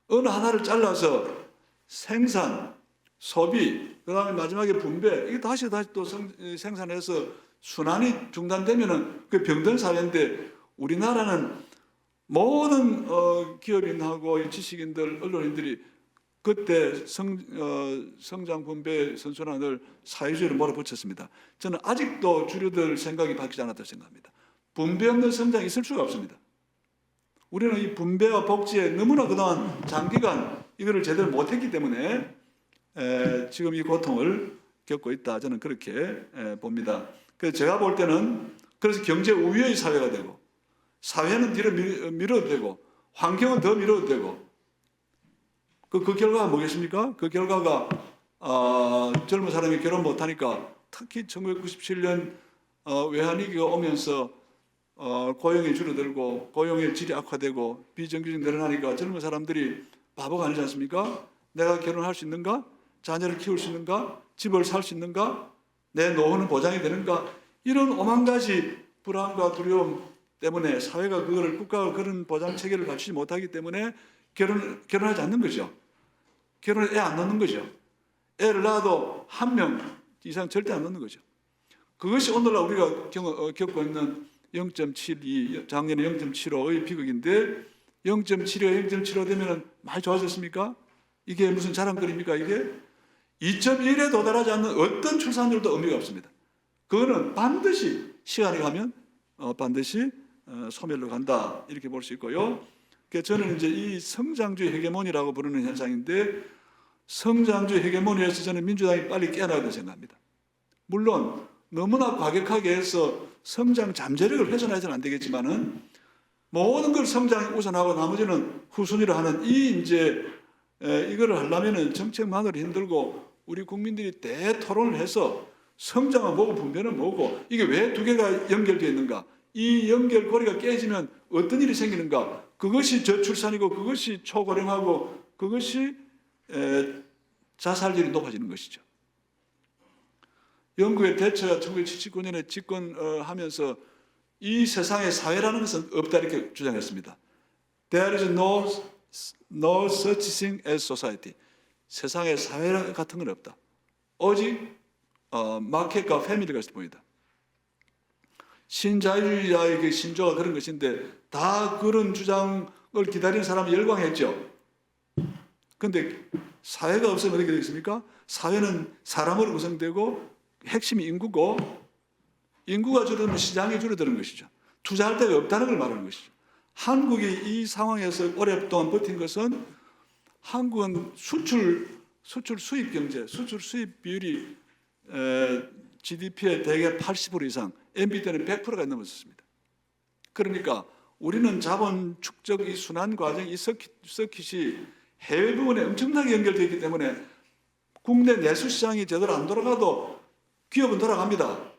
어느 하나를 잘라서 생산, 소비, 그 다음에 마지막에 분배, 이게 다시 또 생산해서 순환이 중단되면은 그 병든 사회인데 우리나라는 모든 기업인하고 지식인들, 언론인들이 그때 성장 분배 선순환을 사회주의로 몰아붙였습니다. 저는 아직도 주류들 생각이 바뀌지 않았다고 생각합니다. 분배 없는 성장이 있을 수가 없습니다. 우리는 이 분배와 복지에 너무나 그동안 장기간 이거를 제대로 못했기 때문에 지금 이 고통을 겪고 있다. 저는 그렇게 봅니다. 그래서 제가 볼 때는 그래서 경제 우위의 사회가 되고 사회는 뒤로 밀어도 되고 환경은 더 밀어도 되고 그 결과가 뭐겠습니까? 그 결과가 젊은 사람이 결혼 못하니까 특히 1997년 외환위기가 오면서 고용이 줄어들고 고용의 질이 악화되고 비정규직 늘어나니까 젊은 사람들이 바보가 아니지 않습니까? 내가 결혼할 수 있는가? 자녀를 키울 수 있는가? 집을 살 수 있는가? 내 노후는 보장이 되는가? 이런 오만 가지 불안과 두려움 때문에 사회가 그거를 국가가 그런 보장 체계를 갖추지 못하기 때문에 결혼하지 않는 거죠. 결혼에 애 안 낳는 거죠. 애를 낳아도 한 명 이상 절대 안 낳는 거죠. 그것이 오늘날 우리가 겪고 있는 0.72, 작년에 0.75의 비극인데 0.75, 0.75 되면 많이 좋아졌습니까? 이게 무슨 자랑거리입니까, 이게? 2.1에 도달하지 않는 어떤 출산율도 의미가 없습니다. 그거는 반드시 시간이 가면 반드시 소멸로 간다, 이렇게 볼 수 있고요. 그래서 저는 이제 이 성장주의 헤게모니라고 부르는 현상인데, 성장주의 헤게모니에서 저는 민주당이 빨리 깨어나야 된다고 생각합니다. 물론 너무나 과격하게 해서 성장 잠재력을 훼손해서는 안 되겠지만은 모든 걸 성장이 우선하고 나머지는 후순위로 하는 이거를 하려면은 정책만으로 힘들고 우리 국민들이 대토론을 해서 성장은 뭐고 분배는 뭐고 이게 왜 두 개가 연결되어 있는가, 이 연결고리가 깨지면 어떤 일이 생기는가, 그것이 저출산이고 그것이 초고령하고 그것이 자살률이 높아지는 것이죠. 영국의 대처가 1979년에 집권하면서 이 세상에 사회라는 것은 없다, 이렇게 주장했습니다. There is no such thing as society. 세상에 사회 같은 건 없다. 오직 마켓과 패밀리가 있을 뿐이다. 신자유주의자의 그 신조가 그런 것인데 다 그런 주장을 기다리는 사람이 열광했죠. 그런데 사회가 없으면 어떻게 되겠습니까? 사회는 사람으로 구성되고 핵심이 인구고, 인구가 줄어들면 시장이 줄어드는 것이죠. 투자할 데가 없다는 걸 말하는 것이죠. 한국이 이 상황에서 오랫동안 버틴 것은, 한국은 수출 수입 경제, 수출 수입 비율이 GDP의 대개 80% 이상, MB 때는 100%가 넘었습니다. 그러니까 우리는 자본 축적 이 순환 과정, 이 서킷이 해외 부분에 엄청나게 연결되어 있기 때문에 국내 내수 시장이 제대로 안 돌아가도 기업은 돌아갑니다.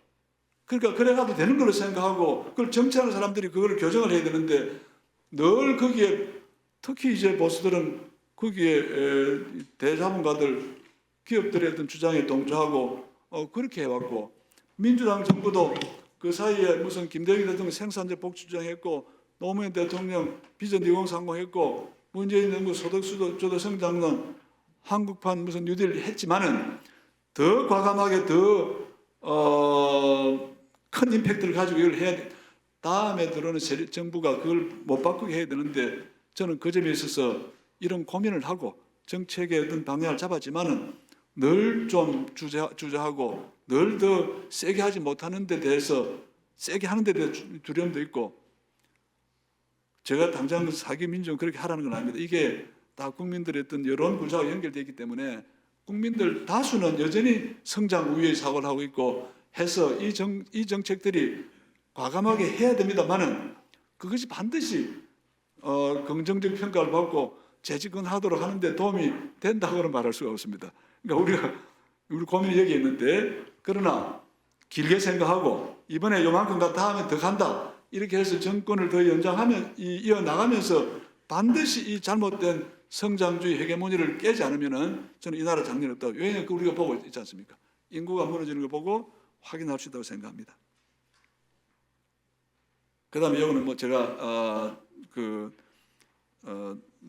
그러니까 그래가도 되는 걸로 생각하고 그걸 정치하는 사람들이 그걸 교정을 해야 되는데 늘 거기에, 특히 이제 보수들은 거기에 대자본가들, 기업들의 어떤 주장에 동조하고 그렇게 해왔고, 민주당 정부도 그 사이에 무슨 김대중 대통령 생산적 복지 주장했고, 노무현 대통령 비전 2030 했고, 문재인 정부 소득주도 성장론, 한국판 무슨 뉴딜 했지만은 더 과감하게 더 큰 임팩트를 가지고 이걸 해야 돼. 다음에 들어오는 정부가 그걸 못 바꾸게 해야 되는데, 저는 그 점에 있어서 이런 고민을 하고 정책의 어떤 방향을 잡았지만은 늘 좀 주저하고 늘 더 세게 하지 못하는 데 대해서, 세게 하는 데 대해서 두려움도 있고, 제가 당장 사기 민주는 그렇게 하라는 건 아닙니다. 이게 다 국민들의 어떤 여론 구조와 연결되어 있기 때문에 국민들 다수는 여전히 성장 우위의 사고를 하고 있고 해서 이 정책들이 과감하게 해야 됩니다만은 그것이 반드시 긍정적 평가를 받고 재집권하도록 하는데 도움이 된다고는 말할 수가 없습니다. 그러니까 우리 고민이 여기 있는데, 그러나 길게 생각하고 이번에 요만큼 갔다 하면 더 간다, 이렇게 해서 정권을 더 연장하면 이어나가면서 반드시 이 잘못된 성장주의 헤게모니를 깨지 않으면은 저는 이 나라 장래 없다고. 왜냐하면 우리가 보고 있지 않습니까? 인구가 무너지는 걸 보고 확인할 수 있다고 생각합니다. 그 다음에 이거는 뭐 제가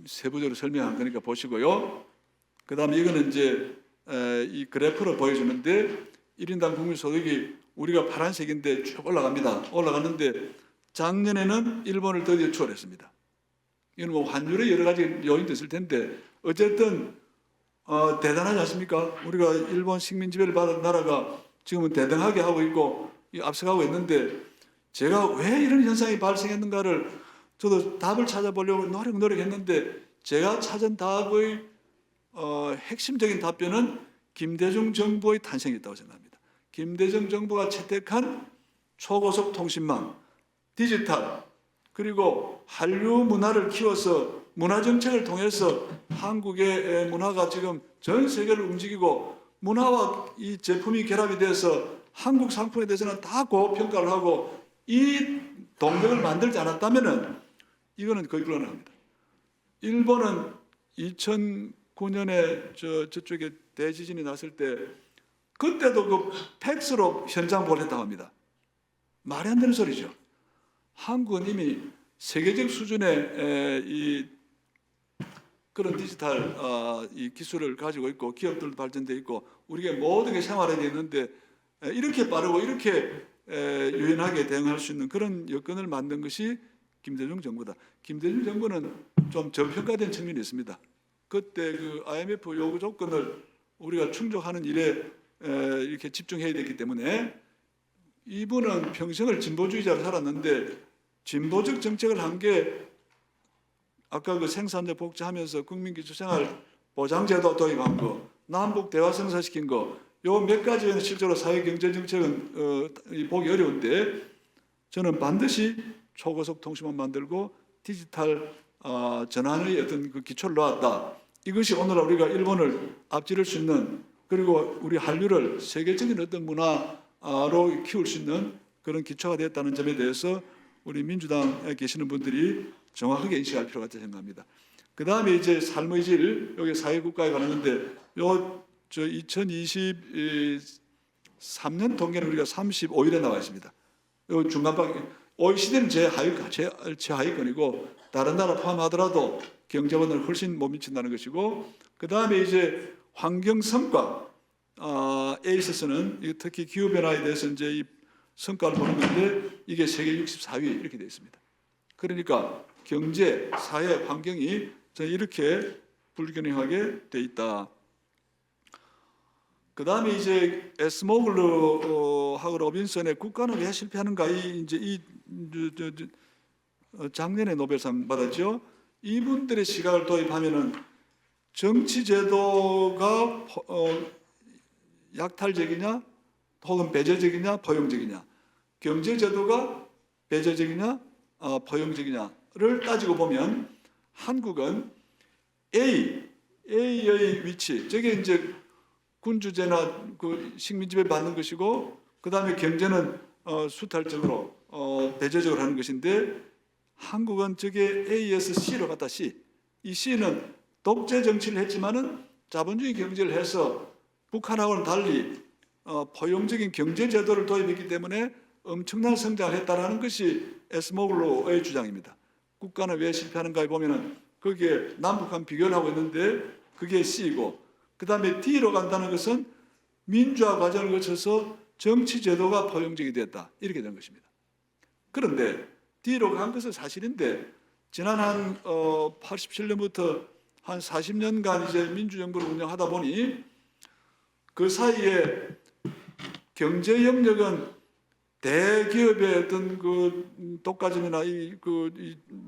세부적으로 설명한 거니까 보시고요. 그 다음에 이거는 이제 이 그래프로 보여주는데, 1인당 국민소득이 우리가 파란색인데 쭉 올라갑니다. 올라갔는데 작년에는 일본을 드디어 추월했습니다. 이건 뭐 환율의 여러 가지 요인도 있을 텐데 어쨌든 대단하지 않습니까? 우리가 일본 식민 지배를 받은 나라가 지금은 대등하게 하고 있고 앞서가고 있는데, 제가 왜 이런 현상이 발생했는가를 저도 답을 찾아보려고 노력했는데, 제가 찾은 답의 핵심적인 답변은 김대중 정부의 탄생이었다고 생각합니다. 김대중 정부가 채택한 초고속 통신망, 디지털, 그리고 한류 문화를 키워서 문화정책을 통해서 한국의 문화가 지금 전 세계를 움직이고, 문화와 이 제품이 결합이 돼서 한국 상품에 대해서는 다 고평가를 하고, 이 동력을 만들지 않았다면은 이거는 거의 불가능합니다. 일본은 2009년에 저쪽에 대지진이 났을 때 그때도 그 팩스로 현장 보고를 했다고 합니다. 말이 안 되는 소리죠. 한국은 이미 세계적 수준의 이 그런 디지털 이 기술을 가지고 있고 기업들도 발전돼 있고 우리가 모든 게 생활화되어 있는데 이렇게 빠르고 이렇게 유연하게 대응할 수 있는 그런 여건을 만든 것이 김대중 정부다. 김대중 정부는 좀 저평가된 측면이 있습니다. 그때 그 IMF 요구 조건을 우리가 충족하는 일에 이렇게 집중해야 됐기 때문에 이분은 평생을 진보주의자로 살았는데 진보적 정책을 한 게 아까 그 생산자 복지하면서 국민기초생활 보장제도 도입한 거, 남북 대화 성사시킨 거, 요 몇 가지는 실제로 사회경제정책은 보기 어려운데 저는 반드시 초고속 통신망 만들고 디지털 전환의 어떤 그 기초를 놓았다. 이것이 오늘날 우리가 일본을 앞지를 수 있는 그리고 우리 한류를 세계적인 어떤 문화로 키울 수 있는 그런 기초가 됐다는 점에 대해서 우리 민주당에 계시는 분들이 정확하게 인식할 필요가 있다고 생각합니다. 그 다음에 이제 삶의 질, 여기 사회국가에 관한건데, 저 2023년 통계는 우리가 35위에 나와 있습니다. 요 중간방, OECD는 제하위권이고, 다른 나라 포함하더라도 경제원을 훨씬 못 미친다는 것이고, 그 다음에 이제 환경 성과, ACES는 특히 기후변화에 대해서 이제 이 성과를 보는 건데, 이게 세계 64위 이렇게 되어 있습니다. 그러니까 경제, 사회, 환경이 이렇게 불균형하게 돼 있다. 그 다음에 이제 에스모글루하고 로빈슨의 국가는 왜 실패하는가? 작년에 노벨상 받았죠. 이분들의 시각을 도입하면은 정치 제도가 약탈적이냐, 혹은 배제적이냐, 포용적이냐, 경제 제도가 배제적이냐, 포용적이냐를 따지고 보면 한국은 A의 위치, 저게 이제 군주제나 그 식민지배 받는 것이고, 그 다음에 경제는 수탈적으로 배제적으로 하는 것인데, 한국은 저게 A에서 C로 갔다 C. 이 C는 독재 정치를 했지만은 자본주의 경제를 해서 북한하고는 달리 포용적인 경제 제도를 도입했기 때문에 엄청난 성장을 했다라는 것이 에스모글루의 주장입니다. 국가는 왜 실패하는가에 보면은 거기에 남북한 비교를 하고 있는데 그게 C이고, 그 다음에 D로 간다는 것은 민주화 과정을 거쳐서 정치 제도가 포용적이 됐다, 이렇게 된 것입니다. 그런데 D로 간 것은 사실인데 지난 한 87년부터 한 40년간 이제 민주정부를 운영하다 보니 그 사이에 경제 영역은 대기업의 어떤 그 독과점이나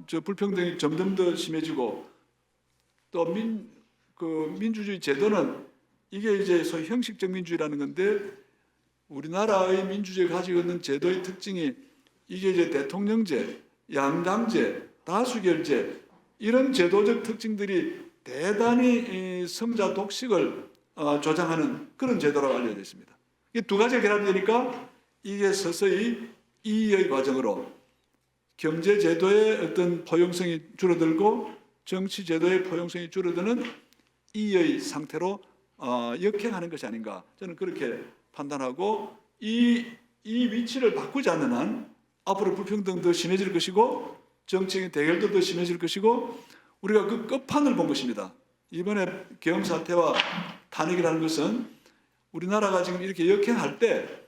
저 불평등이 점점 더 심해지고, 또 민주주의 제도는 이게 이제 소위 형식적 민주주의라는 건데, 우리나라의 민주주의가 가지고 있는 제도의 특징이 이게 이제 대통령제, 양당제, 다수결제, 이런 제도적 특징들이 대단히 성자 독식을 조장하는 그런 제도라고 알려져 있습니다. 이 두 가지가 결합되니까 이게 서서히 이의 과정으로 경제 제도의 어떤 포용성이 줄어들고 정치 제도의 포용성이 줄어드는 이의 상태로 역행하는 것이 아닌가, 저는 그렇게 판단하고, 이 위치를 바꾸지 않는 한 앞으로 불평등 더 심해질 것이고 정치적인 대결도 더 심해질 것이고, 우리가 그 끝판을 본 것입니다. 이번에 계엄 사태와 탄핵이라는 것은 우리나라가 지금 이렇게 역행할 때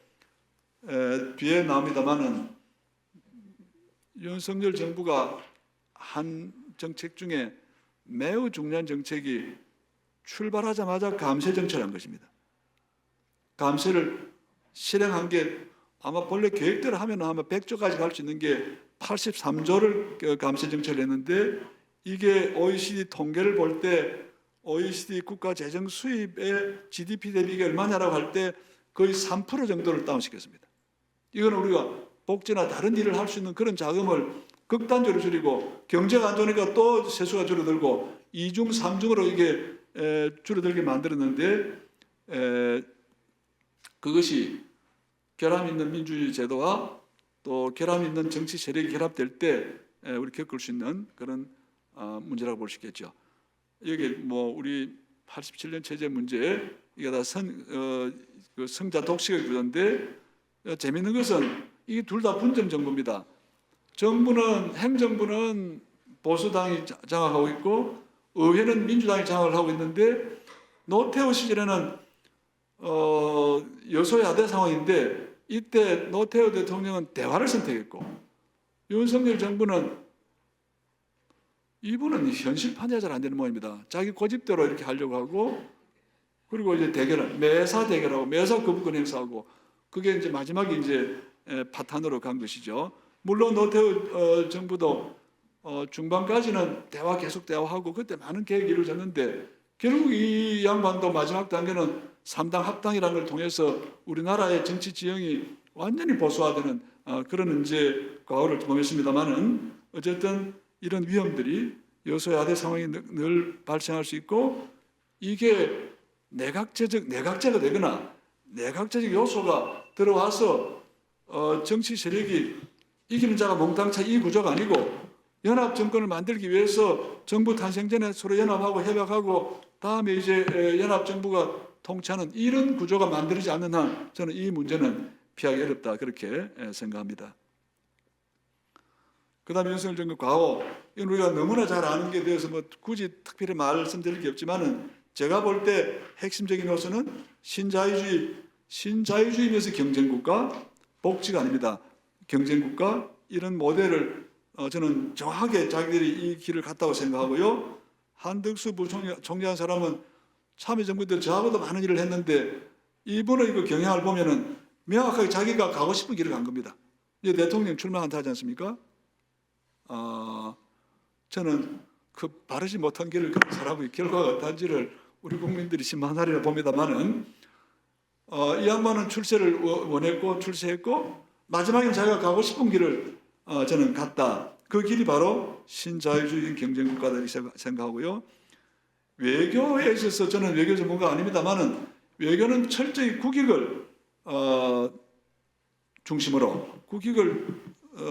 뒤에 나옵니다마는 윤석열 정부가 한 정책 중에 매우 중요한 정책이 출발하자마자 감세 정책을 한 것입니다. 감세를 실행한 게 아마 본래 계획대로 하면 아마 100조까지 갈 수 있는 게 83조를 감세 정책을 했는데, 이게 OECD 통계를 볼 때 OECD 국가 재정 수입의 GDP 대비가 얼마냐라고 할 때 거의 3% 정도를 다운시켰습니다. 이건 우리가 복지나 다른 일을 할 수 있는 그런 자금을 극단적으로 줄이고, 경제가 안 좋으니까 또 세수가 줄어들고 2중, 3중으로 이게 줄어들게 만들었는데, 그것이 결함 있는 민주주의 제도와 또 결함 있는 정치 세력이 결합될 때 우리 겪을 수 있는 그런 문제라고 볼 수 있겠죠. 여기 뭐 우리 87년 체제 문제, 이게 다 성자 독식의 구조인데, 재미있는 것은 이게 둘 다 분점 정부입니다. 정부는 행정부는 보수당이 장악하고 있고 의회는 민주당이 장악을 하고 있는데 노태우 시절에는 여소야대 상황인데 이때 노태우 대통령은 대화를 선택했고 윤석열 정부는 이분은 현실 판단이 잘 안 되는 모양입니다. 자기 고집대로 이렇게 하려고 하고 그리고 이제 대결을 매사 대결하고 매사 거부권 행사하고 그게 이제 마지막에 이제 파탄으로 간 것이죠. 물론 노태우 정부도 중반까지는 계속 대화하고 그때 많은 계획이 이루어졌는데 결국 이 양반도 마지막 단계는 3당 합당이라는 걸 통해서 우리나라의 정치 지형이 완전히 보수화되는 그런 이제 과오를 범했습니다만은 어쨌든 이런 위험들이 여소야대 상황이 늘 발생할 수 있고 이게 내각제가 되거나 내각제적 요소가 들어와서 정치 세력이 이기는 자가 몽땅차 이 구조가 아니고 연합 정권을 만들기 위해서 정부 탄생 전에 서로 연합하고 협약하고 다음에 이제 연합 정부가 통치하는 이런 구조가 만들어지지 않는 한 저는 이 문제는 피하기 어렵다 그렇게 생각합니다. 그다음에 윤석열 정부 과오 이건 우리가 너무나 잘 아는 게 대해서 뭐 굳이 특별히 말씀드릴 게 없지만은 제가 볼 때 핵심적인 요소는 신자유주의면서 경쟁국가 복지가 아닙니다. 경쟁국가 이런 모델을 저는 정확하게 자기들이 이 길을 갔다고 생각하고요. 한덕수 부총리한 사람은 참여정부 때 저하고도 많은 일을 했는데 이분의 그 경향을 보면은 명확하게 자기가 가고 싶은 길을 간 겁니다. 이제 대통령 출마한다 하지 않습니까? 저는 그 바르지 못한 길을 간 사람의 결과가 어떤지를 우리 국민들이 심판하리라 봅니다만은 이 양반은 출세를 원했고 출세했고 마지막엔 자기가 가고 싶은 길을 저는 갔다. 그 길이 바로 신자유주의 경쟁국가다 이렇게 생각하고요. 외교에 있어서 저는 외교 전문가 아닙니다만은 외교는 철저히 국익을 중심으로 국익을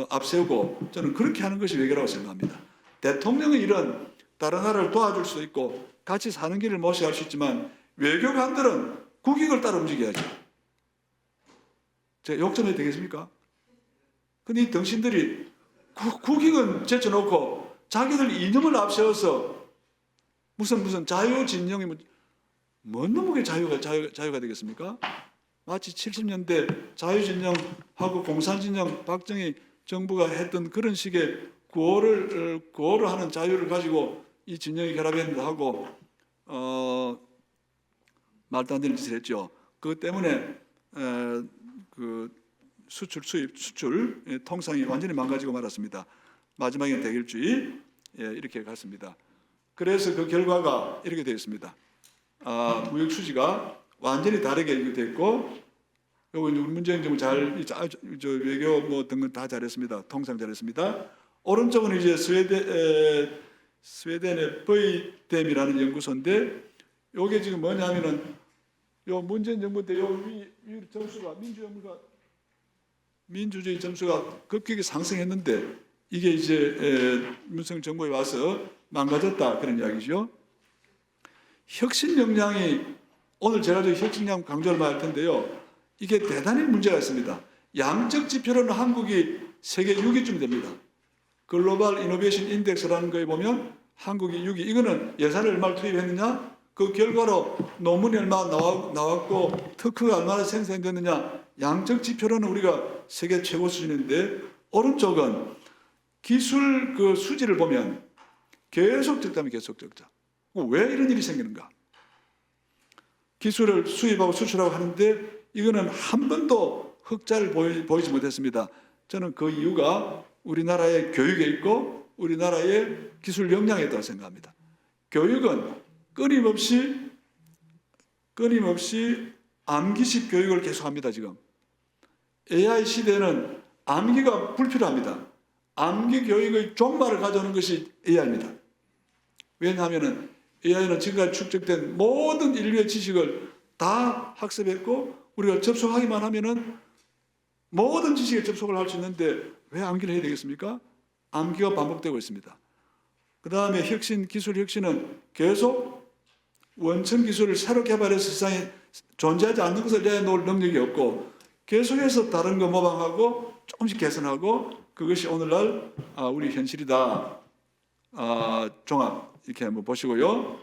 앞세우고 저는 그렇게 하는 것이 외교라고 생각합니다. 대통령의 일은 다른 나라를 도와줄 수도 있고 같이 사는 길을 모색할 수 있지만 외교관들은 국익을 따라 움직여야죠. 제가 욕점해도 되겠습니까? 근데 이 당신들이 국익은 제쳐놓고 자기들 이념을 앞세워서 무슨 자유진영이 뭔 놈의 자유가 되겠습니까? 마치 70년대 자유진영하고 공산진영 박정희 정부가 했던 그런 식의 구호를 하는 자유를 가지고 이 진영이 결합했는데 하고 말도 안 되는 짓을 했죠. 그것 때문에 그 수출 통상이 완전히 망가지고 말았습니다. 마지막에 대결주의 이렇게 갔습니다. 그래서 그 결과가 이렇게 되어 있습니다. 무역 수지가 완전히 다르게 되었고, 요거 우리 문재인 정부 외교 뭐 등은 다 잘했습니다. 통상 잘했습니다. 오른쪽은 이제 스웨덴의 버이뎀이라는 연구소인데, 요게 지금 뭐냐면은 요 문재인 정부 때 요 위 점수가 민주주의 점수가 급격히 상승했는데 이게 이제 윤석열 정부에 와서 망가졌다 그런 이야기죠. 혁신 역량이 오늘 제가 혁신 역량 강조를 많이 할 텐데요. 이게 대단히 문제가 있습니다. 양적 지표로는 한국이 세계 6위쯤 됩니다. 글로벌 이노베이션 인덱스라는 거에 보면 한국이 6위. 이거는 예산을 얼마를 투입했느냐? 그 결과로 논문이 얼마 나왔고 특허가 얼마나 생산됐느냐? 양적 지표로는 우리가 세계 최고 수준인데 오른쪽은 기술 그 수지를 보면 계속 적자면 계속 적자. 왜 이런 일이 생기는가? 기술을 수입하고 수출하고 하는데 이거는 한 번도 흑자를 보이지 못했습니다. 저는 그 이유가 우리나라의 교육에 있고 우리나라의 기술 역량에 있다고 생각합니다. 교육은 끊임없이 암기식 교육을 계속합니다. 지금 AI 시대는 암기가 불필요합니다. 암기 교육의 종말을 가져오는 것이 AI입니다. 왜냐하면 AI는 지금까지 축적된 모든 인류의 지식을 다 학습했고 우리가 접속하기만 하면은 모든 지식에 접속을 할 수 있는데 왜 암기를 해야 되겠습니까? 암기가 반복되고 있습니다. 그 다음에 기술 혁신은 계속 원천 기술을 새로 개발해서 세상에 존재하지 않는 것을 내놓을 능력이 없고 계속해서 다른 거 모방하고 조금씩 개선하고 그것이 오늘날 우리 현실이다. 종합 이렇게 한번 보시고요.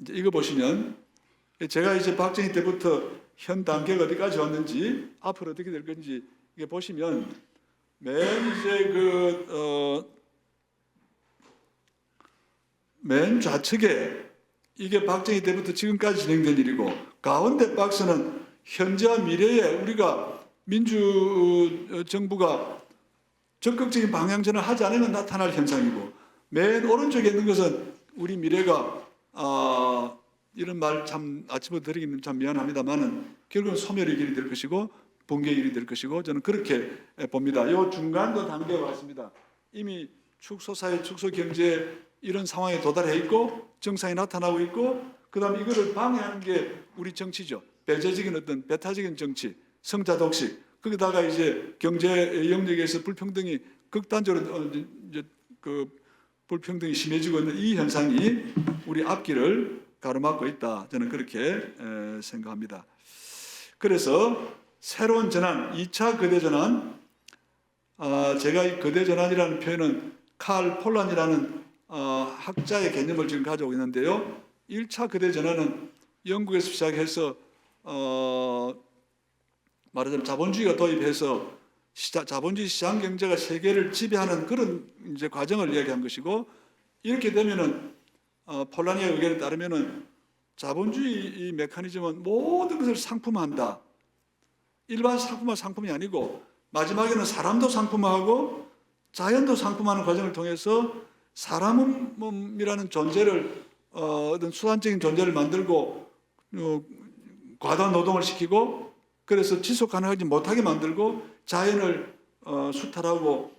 이제 이거 보시면 제가 이제 박정희 때부터 현 단계가 어디까지 왔는지 앞으로 어떻게 될 건지 이게 보시면 맨 이제 맨 좌측에 이게 박정희 때부터 지금까지 진행된 일이고 가운데 박스는 현재와 미래에 우리가 민주정부가 적극적인 방향전을 하지 않으면 나타날 현상이고 맨 오른쪽에 있는 것은 우리 미래가 이런 말 참 아침부터 드리기는 참 미안합니다만은 결국은 소멸의 길이 될 것이고 붕괴의 길이 될 것이고 저는 그렇게 봅니다. 이 중간도 단계가 왔습니다. 이미 축소사회, 축소경제 이런 상황에 도달해 있고 정상이 나타나고 있고 그다음에 이거를 방해하는 게 우리 정치죠. 배제적인 어떤 배타적인 정치, 성자독식 거기다가 이제 경제 영역에서 불평등이 극단적으로 이제 불평등이 심해지고 있는 이 현상이 우리 앞길을 가로막고 있다. 저는 그렇게 생각합니다. 그래서 새로운 전환, 2차 거대 전환, 제가 이 거대 전환이라는 표현은 칼 폴란이라는 학자의 개념을 지금 가지고 있는데요. 1차 거대 전환은 영국에서 시작해서 말하자면 자본주의가 도입해서 자본주의 시장 경제가 세계를 지배하는 그런 이제 과정을 이야기한 것이고 이렇게 되면은 폴란의 의견에 따르면은 자본주의 이 메커니즘은 모든 것을 상품화한다. 일반 상품이 아니고 마지막에는 사람도 상품화하고 자연도 상품화하는 과정을 통해서 사람이라는 존재를 어떤 수단적인 존재를 만들고 과도한 노동을 시키고 그래서 지속 가능하지 못하게 만들고 자연을 수탈하고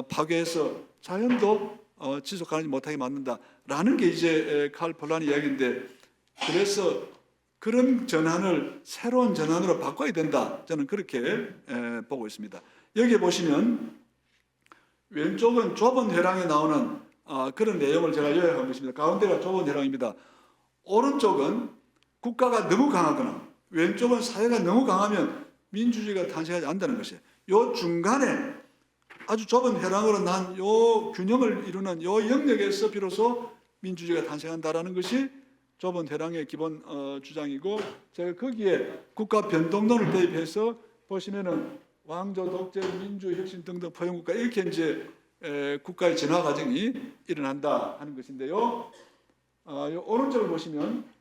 파괴해서 자연도 지속 가능하지 못하게 만든다라는 게 이제 칼 폴란의 이야기인데 그래서 그런 전환을 새로운 전환으로 바꿔야 된다. 저는 그렇게 보고 있습니다. 여기에 보시면 왼쪽은 좁은 회랑에 나오는 그런 내용을 제가 요약한 것입니다. 가운데가 좁은 회랑입니다. 오른쪽은 국가가 너무 강하거나 왼쪽은 사회가 너무 강하면 민주주의가 탄생하지 않는다는 것이에요. 요 중간에 아주 좁은 회랑으로 난 요 균형을 이루는 요 영역에서 비로소 민주주의가 탄생한다라는 것이 좁은 회랑의 기본 주장이고 제가 거기에 국가 변동론을 대입해서 보시면은 왕조, 독재, 민주, 혁신 등등 포용국가 이렇게 이제 국가의 진화 과정이 일어난다 하는 것인데요. 요 오른쪽을 보시면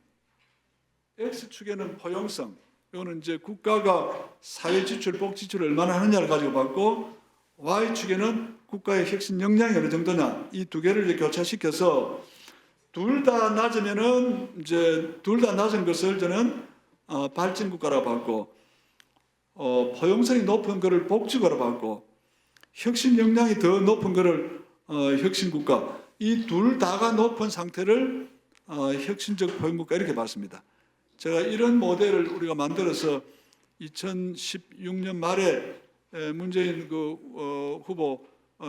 X축에는 포용성, 이거는 이제 국가가 사회 지출, 복 지출을 얼마나 하느냐를 가지고 봤고 Y축에는 국가의 혁신 역량이 어느 정도냐 이 두 개를 이제 교차시켜서 둘 다 낮으면은 이제 둘 다 낮은 것을 저는 발전 국가라고 봤고 포용성이 높은 것을 복지국가로 봤고 혁신 역량이 더 높은 것을 혁신 국가 이 둘 다가 높은 상태를 혁신적 포용국가 이렇게 봤습니다. 제가 이런 모델을 우리가 만들어서 2016년 말에 문재인 후보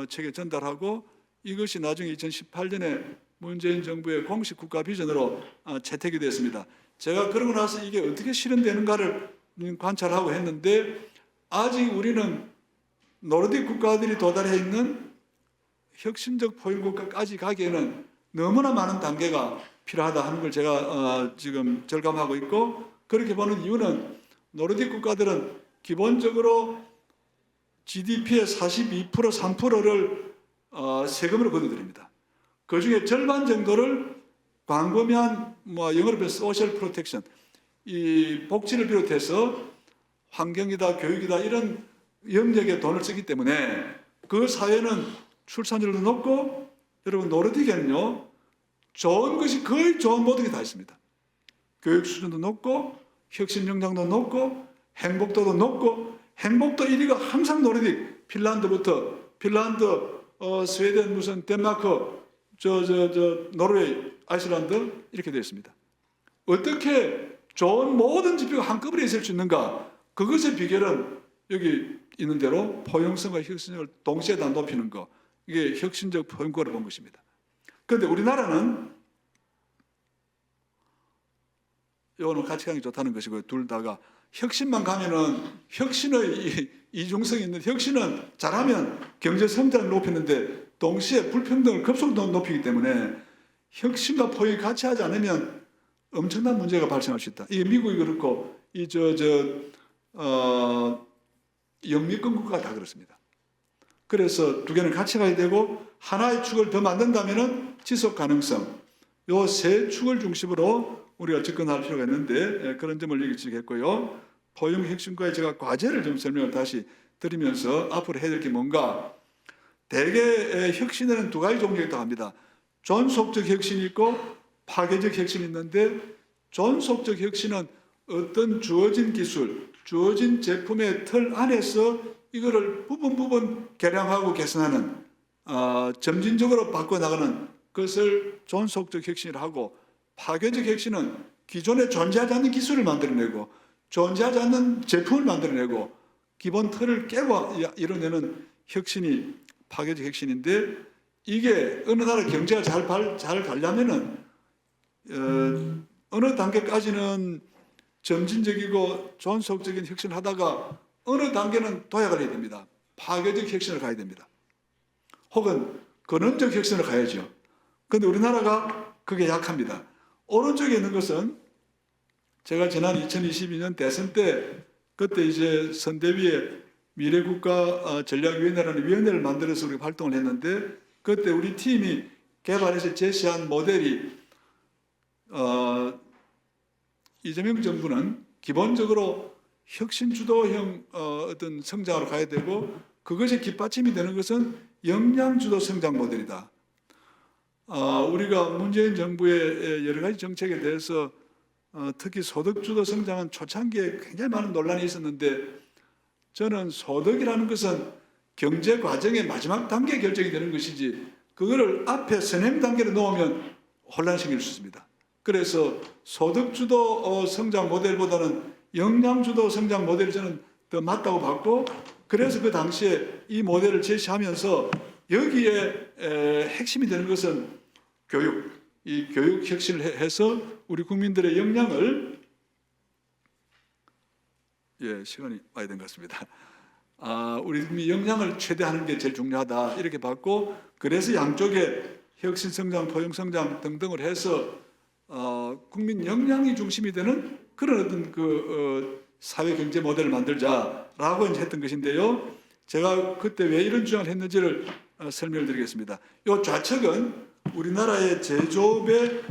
측에 전달하고 이것이 나중에 2018년에 문재인 정부의 공식 국가 비전으로 채택이 됐습니다. 제가 그러고 나서 이게 어떻게 실현되는가를 관찰하고 했는데 아직 우리는 노르딕 국가들이 도달해 있는 혁신적 포용국가까지 가기에는 너무나 많은 단계가 필요하다 하는 걸 제가 지금 절감하고 있고 그렇게 보는 이유는 노르딕 국가들은 기본적으로 GDP의 42%, 3%를 세금으로 거둬들입니다. 그 중에 절반 정도를 광범위한 영어로 표현 소셜 프로텍션, 이 복지를 비롯해서 환경이다, 교육이다 이런 영역에 돈을 쓰기 때문에 그 사회는 출산율도 높고 여러분 노르딕에는요 좋은 것이 거의 좋은 모든 게 다 있습니다. 교육 수준도 높고 혁신 역량도 높고 행복도도 높고 행복도 1위가 항상 노르딕 핀란드, 스웨덴, 무슨 덴마크, 노르웨이, 아이슬란드 이렇게 되어 있습니다. 어떻게 좋은 모든 지표가 한꺼번에 있을 수 있는가? 그것의 비결은 여기 있는 대로 포용성과 혁신력을 동시에 다 높이는 거. 이게 혁신적 포용국가를 본 것입니다. 그런데 우리나라는 요거는 같이 가는 게 좋다는 것이고요. 둘 다가 혁신만 가면은 혁신의 이중성이 있는데 혁신은 잘하면 경제 성장을 높이는데 동시에 불평등을 급속도로 높이기 때문에 혁신과 포용이 같이 하지 않으면 엄청난 문제가 발생할 수 있다. 이게 미국이 그렇고 영미권 국가가 다 그렇습니다. 그래서 두 개는 같이 가야 되고 하나의 축을 더 만든다면은 지속 가능성 요 세 축을 중심으로 우리가 접근할 필요가 있는데 그런 점을 얘기 드리겠고요. 포용 혁신과의 제가 과제를 좀 설명을 다시 드리면서 앞으로 해야 될 게 뭔가 대개 혁신에는 두 가지 종류가 있다고 합니다. 존속적 혁신이 있고 파괴적 혁신이 있는데 존속적 혁신은 어떤 주어진 기술, 주어진 제품의 틀 안에서 이거를 부분 개량하고 개선하는 점진적으로 바꿔나가는 것을 존속적 혁신이라고 하고 파괴적 혁신은 기존에 존재하지 않는 기술을 만들어내고 존재하지 않는 제품을 만들어내고 기본 틀을 깨고 이뤄내는 혁신이 파괴적 혁신인데 이게 어느 나라 경제가 잘 가려면은 어느 단계까지는 점진적이고 존속적인 혁신을 하다가 어느 단계는 도약을 해야 됩니다. 파괴적 혁신을 가야 됩니다. 혹은 근원적 혁신을 가야죠. 그런데 우리나라가 그게 약합니다. 오른쪽에 있는 것은 제가 지난 2022년 대선 때 그때 이제 선대위에 미래국가 전략위원회라는 위원회를 만들어서 우리가 활동을 했는데 그때 우리 팀이 개발해서 제시한 모델이 이재명 정부는 기본적으로 혁신 주도형 어떤 성장으로 가야 되고 그것이 뒷받침이 되는 것은 역량 주도 성장 모델이다. 우리가 문재인 정부의 여러 가지 정책에 대해서 특히 소득 주도 성장은 초창기에 굉장히 많은 논란이 있었는데 저는 소득이라는 것은 경제 과정의 마지막 단계에 결정이 되는 것이지 그거를 앞에 선행 단계로 놓으면 혼란시킬 수 있습니다. 그래서 소득 주도 성장 모델보다는 역량 주도 성장 모델이 저는 더 맞다고 봤고 그래서 그 당시에 이 모델을 제시하면서 여기에 핵심이 되는 것은 교육, 이 교육 혁신을 해서 우리 국민들의 역량을 시간이 와야 된 것 같습니다. 우리 역량을 최대화하는 게 제일 중요하다 이렇게 봤고 그래서 양쪽에 혁신 성장, 포용 성장 등등을 해서 국민 역량이 중심이 되는 그런 어떤 사회 경제 모델을 만들자라고 이제 했던 것인데요. 제가 그때 왜 이런 주장을 했는지를 설명을 드리겠습니다. 이 좌측은 우리나라의 제조업의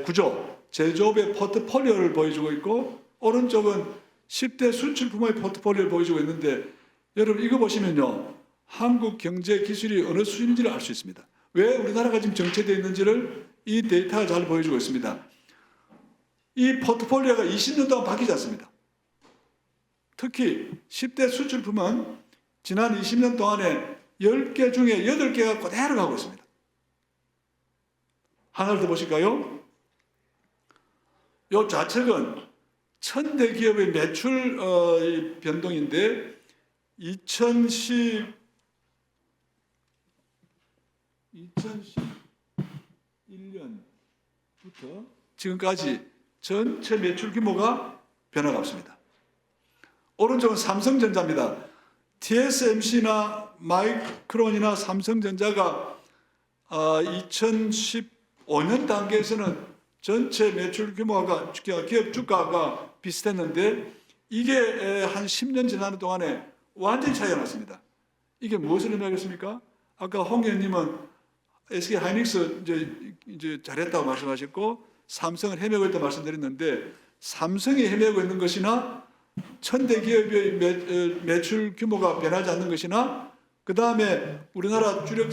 구조, 제조업의 포트폴리오를 보여주고 있고 오른쪽은 10대 수출 부문의 포트폴리오를 보여주고 있는데 여러분 이거 보시면요. 한국 경제 기술이 어느 수준인지를 알 수 있습니다. 왜 우리나라가 지금 정체되어 있는지를 이 데이터가 잘 보여주고 있습니다. 이 포트폴리오가 20년 동안 바뀌지 않습니다. 특히 10대 수출 부문 지난 20년 동안에 10개 중에 8개가 그대로 가고 있습니다. 하나를 더 보실까요? 이 좌측은 천대 기업의 매출 변동인데 2011년부터 지금까지 전체 매출 규모가 변화가 없습니다. 오른쪽은 삼성전자입니다. TSMC나 마이크론이나 삼성전자가 2015년 단계에서는 전체 매출 규모가 기업 주가가 비슷했는데 이게 한 10년 지나는 동안에 완전히 차이가 났습니다. 이게 무엇을 의미하겠습니까? 아까 홍 의원님은 SK 하이닉스 이제 잘했다고 말씀하셨고 삼성은 헤매고 있다고 말씀드렸는데 삼성이 헤매고 있는 것이나 천대 기업의 매출 규모가 변하지 않는 것이나 그 다음에 우리나라 주력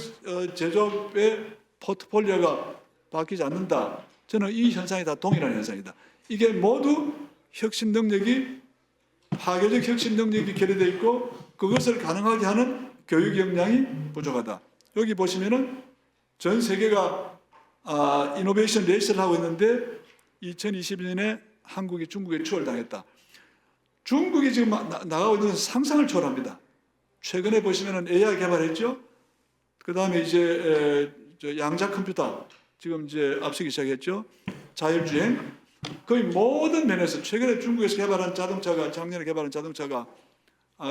제조업의 포트폴리오가 바뀌지 않는다. 저는 이 현상이 다 동일한 현상이다. 이게 모두 혁신 능력이 파괴적 혁신 능력이 결여되어 있고 그것을 가능하게 하는 교육 역량이 부족하다. 여기 보시면은 전 세계가 이노베이션 레이스를 하고 있는데 2022년에 한국이 중국에 추월당했다. 중국이 지금 나가고 있는 상상을 초월합니다. 최근에 보시면은 AI 개발했죠. 그 다음에 이제 양자 컴퓨터 지금 이제 앞서기 시작했죠. 자율주행. 거의 모든 면에서 최근에 중국에서 개발한 자동차가 작년에 개발한 자동차가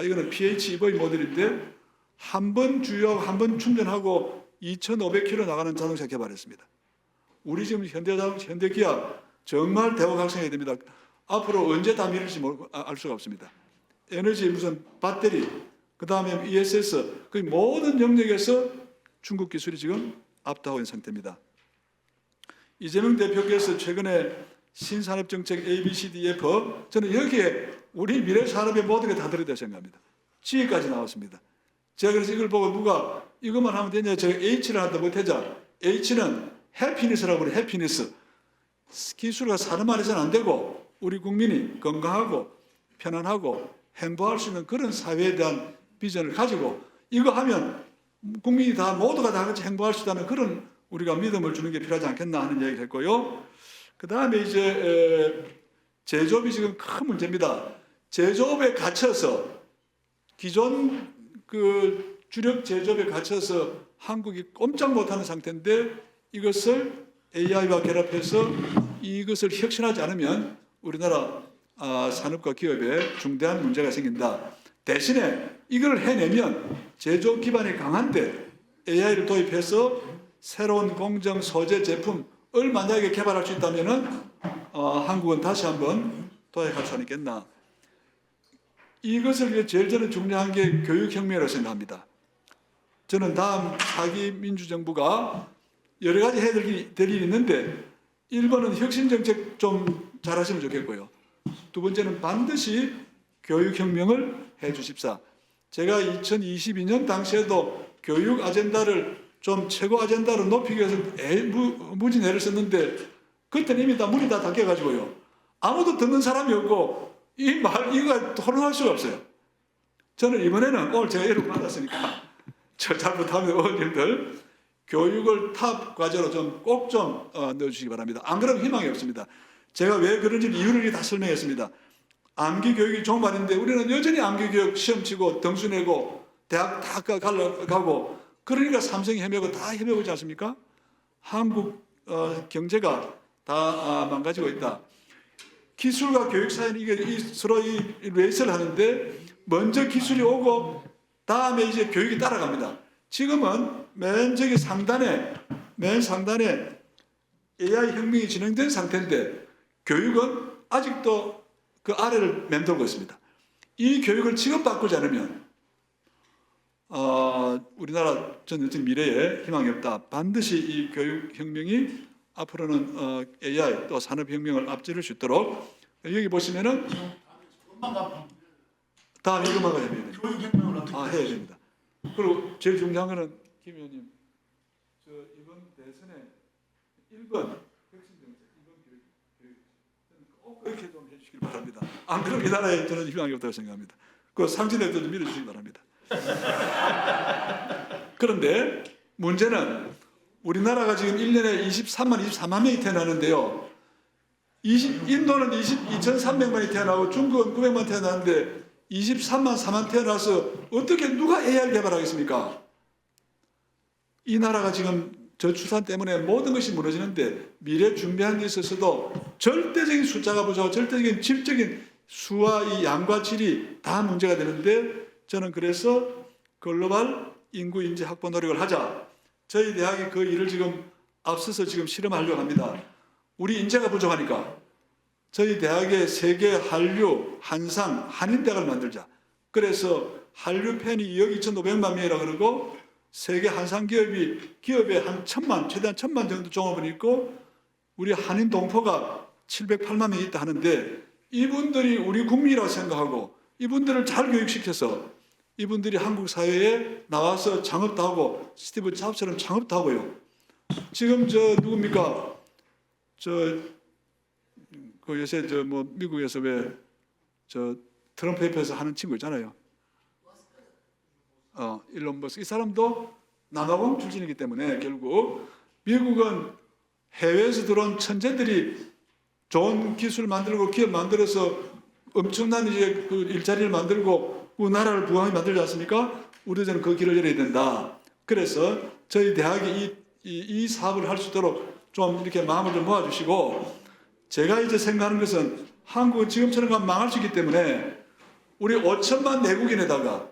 이거는 PHEV 모델인데 한 번 주유하고 한 번 충전하고 2,500km 나가는 자동차 개발했습니다. 우리 지금 현대기아 정말 대호각성해야 됩니다. 앞으로 언제 다 밀릴지 알 수가 없습니다. 에너지 무슨 배터리, 그 다음에 ESS 거의 모든 영역에서 중국 기술이 지금 압도하고 있는 상태입니다. 이재명 대표께서 최근에 신산업정책 ABCDF 저는 여기에 우리 미래 산업의 모든 게 다 들어있다고 생각합니다. G까지 나왔습니다. 제가 그래서 이걸 보고 누가 이것만 하면 되냐 제가 H를 한다 못하자. H는 해피니스라고 그래. 해피니스. 기술과 산업 안에서는 안 되고 우리 국민이 건강하고 편안하고 행복할 수 있는 그런 사회에 대한 비전을 가지고 이거 하면 국민이 다 모두가 다 같이 행복할 수 있다는 그런 우리가 믿음을 주는 게 필요하지 않겠나 하는 얘기를 했고요. 그 다음에 이제 제조업이 지금 큰 문제입니다. 제조업에 갇혀서 기존 그 주력 제조업에 갇혀서 한국이 꼼짝 못하는 상태인데 이것을 AI와 결합해서 이것을 혁신하지 않으면 우리나라 산업과 기업에 중대한 문제가 생긴다. 대신에 이걸 해내면 제조업 기반이 강한데 AI를 도입해서 새로운 공정, 소재, 제품을 만약에 개발할 수 있다면 한국은 다시 한번 도약할 수 있겠나. 이것을 위해 제일 저는 중요한 게 교육혁명이라고 생각합니다. 저는 다음 4기 민주정부가 여러 가지 해야 될 일이 있는데 1번은 혁신정책 좀 잘하시면 좋겠고요. 두 번째는 반드시 교육혁명을 해 주십사. 제가 2022년 당시에도 교육 아젠다를 좀 최고 아젠다로 높이기 위해서 무진 애를 썼는데 그때는 이미 다 문이 다 닫혀가지고요. 아무도 듣는 사람이 없고 이거 토론할 수가 없어요. 저는 이번에는 오늘 제가 이렇게 받았으니까 저 잘못하면 의원님들 교육을 탑 과제로 꼭 좀 넣어주시기 바랍니다. 안 그러면 희망이 없습니다. 제가 왜 그런지 이유를 다 설명했습니다. 암기 교육이 좋은 말인데 우리는 여전히 암기 교육 시험 치고 등수 내고 대학 다 가고 그러니까 삼성이 헤매고 다 헤매고 있지 않습니까? 한국 경제가 다 망가지고 있다. 기술과 교육 사이는 이게 서로 이 레이스를 하는데 먼저 기술이 오고 다음에 이제 교육이 따라갑니다. 지금은 맨 상단에 AI 혁명이 진행된 상태인데 교육은 아직도 그 아래를 맴돌고 있습니다. 이 교육을 지금 바꾸지 않으면 우리나라 전 미래에 희망이 없다. 반드시 이 교육혁명이 앞으로는 AI 또 산업혁명을 앞지를 수 있도록 여기 보시면은 다음 이것만 해야 됩니다. 교육혁명을 어떻게 해야 됩니다. 그리고 제일 중요한 거는 김 의원님 이번 대선에 1번 혁신정책, 2번 교육 꼭 그렇게 좀 해주시길 바랍니다. 안 그러면 이 나라에 저는 희망이 없다고 생각합니다. 그 상진에도 좀 밀어주시기 바랍니다. 그런데 문제는 우리나라가 지금 1년에 23만 명이 태어나는데요. 인도는 2,300만이 태어나고 중국은 900만 태어나는데 23만 4만 태어나서 어떻게 누가 AI를 개발하겠습니까? 이 나라가 지금 저출산 때문에 모든 것이 무너지는데 미래 준비하는 데 있어서도 절대적인 숫자가 부족하고 절대적인 질적인 수와 이 양과 질이 다 문제가 되는데 저는 그래서 글로벌 인구 인재 확보 노력을 하자. 저희 대학이 그 일을 지금 앞서서 지금 실험하려고 합니다. 우리 인재가 부족하니까 저희 대학에 세계 한류, 한상, 한인대학을 만들자. 그래서 한류 팬이 2억 2,500만 명이라 그러고 세계 한상 기업에 한 1,000만, 최대한 1,000만 정도 종업원이 있고 우리 한인 동포가 708만 명이 있다 하는데 이분들이 우리 국민이라고 생각하고 이분들을 잘 교육시켜서 이분들이 한국 사회에 나와서 창업도 하고 스티브 잡스처럼 창업도 하고요. 지금 누굽니까? 그 요새 미국에서 트럼프 옆에서 하는 친구 있잖아요. 일론 머스크. 이 사람도 남아공 출신이기 때문에 결국 미국은 해외에서 들어온 천재들이 좋은 기술 만들고 기업 만들어서 엄청난 이제 그 일자리를 만들고 나라를 부강하게 만들지 않습니까? 우리도 저는 그 길을 열어야 된다. 그래서 저희 대학이 이 사업을 할 수 있도록 좀 이렇게 마음을 좀 모아주시고 제가 이제 생각하는 것은 한국은 지금처럼 가면 망할 수 있기 때문에 우리 5천만 내국인에다가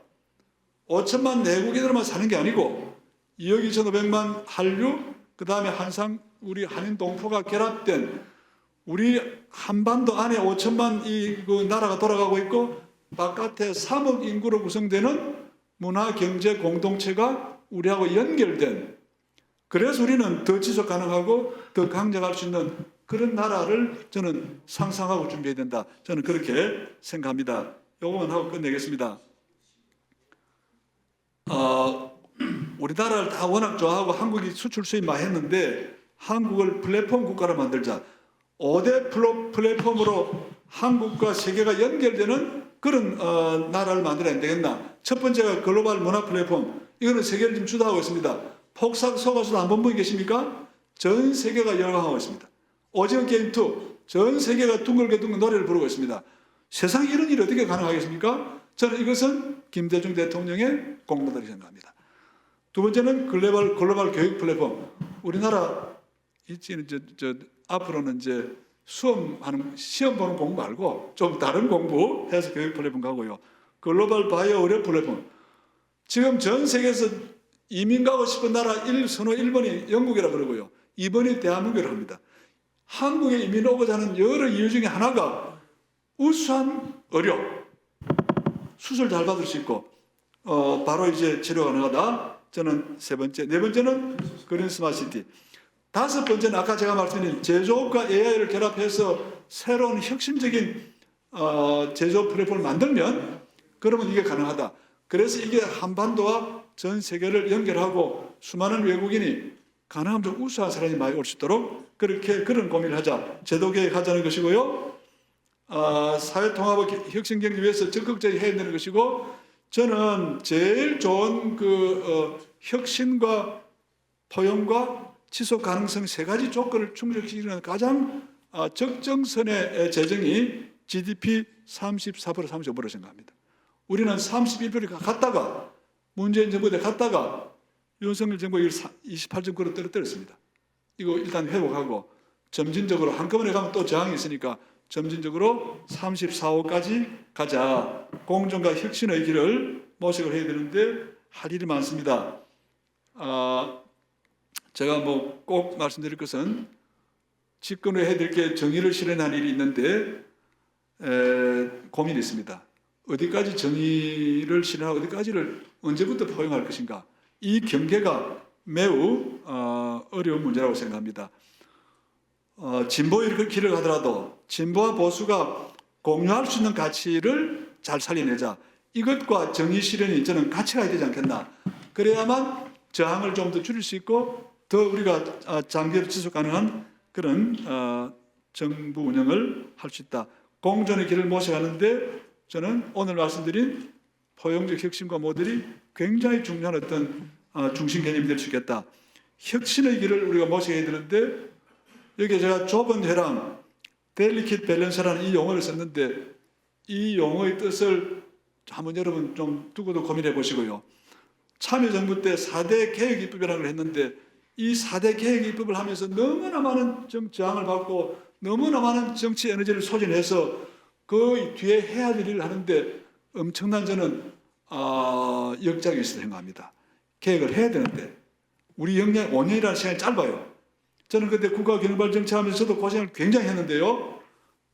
5천만 내국인으로만 사는 게 아니고 2억 2,500만 한류, 그 다음에 한상, 우리 한인 동포가 결합된 우리 한반도 안에 5천만 그 나라가 돌아가고 있고 바깥에 3억 인구로 구성되는 문화 경제 공동체가 우리하고 연결된, 그래서 우리는 더 지속 가능하고 더 강력할 수 있는 그런 나라를 저는 상상하고 준비해야 된다. 저는 그렇게 생각합니다. 요거만 하고 끝내겠습니다. 우리나라를 다 워낙 좋아하고 한국이 수출 수입 많이 했는데 한국을 플랫폼 국가로 만들자. 5대 플랫폼으로 한국과 세계가 연결되는 그런 나라를 만들어야 안 되겠나. 첫 번째가 글로벌 문화 플랫폼. 이거는 세계를 지금 주도하고 있습니다. 폭삭 속아서도 안 본 분이 계십니까? 전 세계가 열광하고 있습니다. 오징어 게임 2. 전 세계가 둥글게 노래를 부르고 있습니다. 세상에 이런 일이 어떻게 가능하겠습니까? 저는 이것은 김대중 대통령의 공로다고 생각합니다. 두 번째는 글로벌 교육 플랫폼. 우리나라 앞으로는 이제 시험 보는 공부 말고 좀 다른 공부 해서 교육 플랫폼 가고요. 글로벌 바이오 의료 플랫폼. 지금 전 세계에서 이민 가고 싶은 나라 선호 1번이 영국이라 그러고요. 2번이 대한민국이라고 합니다. 한국에 이민 오고자 하는 여러 이유 중에 하나가 우수한 의료, 수술 잘 받을 수 있고 바로 이제 치료 가능하다. 저는 세 번째. 네 번째는 그린 스마트시티. 다섯 번째는 아까 제가 말씀드린 제조업과 AI를 결합해서 새로운 혁신적인 제조업 플랫폼을 만들면 그러면 이게 가능하다. 그래서 이게 한반도와 전 세계를 연결하고 수많은 외국인이 가능하면 좀 우수한 사람이 많이 올 수 있도록 그런 고민을 하자. 제도 개혁하자는 것이고요. 사회통합과 혁신경제 위해서 적극적으로 해야 되는 것이고, 저는 제일 좋은 혁신과 포용과 지속 가능성 세 가지 조건을 충족시키는 가장 적정선의 재정이 GDP 34%, 35% 생각합니다. 우리는 31%를 갔다가 문재인 정부 때 갔다가 윤석열 정부 28.9로 떨어뜨렸습니다. 이거 일단 회복하고 점진적으로 한꺼번에 가면 또 저항이 있으니까 점진적으로 34, 5까지 가자. 공정과 혁신의 길을 모색을 해야 되는데 할 일이 많습니다. 제가 뭐 꼭 말씀드릴 것은 집권을 해야 될 게 정의를 실현할 일이 있는데 고민이 있습니다. 어디까지 정의를 실현하고 어디까지를 언제부터 포용할 것인가. 이 경계가 매우 어려운 문제라고 생각합니다. 진보의 길을 가더라도 진보와 보수가 공유할 수 있는 가치를 잘 살려내자. 이것과 정의 실현이 저는 같이 가야 되지 않겠나. 그래야만 저항을 좀 더 줄일 수 있고 더 우리가 장기로 지속 가능한 그런 정부 운영을 할 수 있다. 공존의 길을 모셔가는데 저는 오늘 말씀드린 포용적 혁신과 모델이 굉장히 중요한 어떤 중심 개념이 될 수 있겠다. 혁신의 길을 우리가 모셔야 되는데 여기 제가 좁은 회랑 델리킷 밸런스라는 이 용어를 썼는데 이 용어의 뜻을 한번 여러분 좀 두고도 고민해 보시고요. 참여정부 때 4대 개혁입법이라는 걸 했는데 이 4대 개혁입법을 하면서 너무나 많은 저항을 받고 너무나 많은 정치 에너지를 소진해서 그 뒤에 해야 될 일을 하는데 엄청난 저는 역작이 있어서 생각합니다. 계획을 해야 되는데 우리 역량 5년이라는 시간이 짧아요. 저는 그때 국가경영발 정치하면서도 고생을 굉장히 했는데요.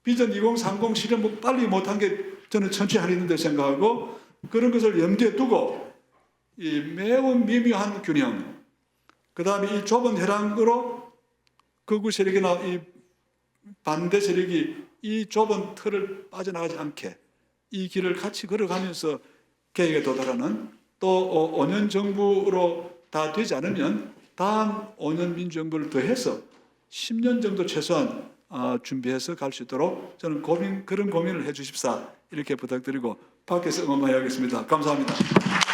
비전 2030 실현 빨리 못한 게 저는 천천히 하려는데 생각하고 그런 것을 염두에 두고 이 매우 미묘한 균형, 그 다음에 이 좁은 혈안으로 극우 세력이나 이 반대 세력이 이 좁은 틀을 빠져나가지 않게 이 길을 같이 걸어가면서 계획에 도달하는 또 5년 정부로 다 되지 않으면 다음 5년 민주정부를 더해서 10년 정도 최소한 준비해서 갈 수 있도록 저는 그런 고민을 해 주십사 이렇게 부탁드리고 밖에서 응원만 해야겠습니다. 감사합니다.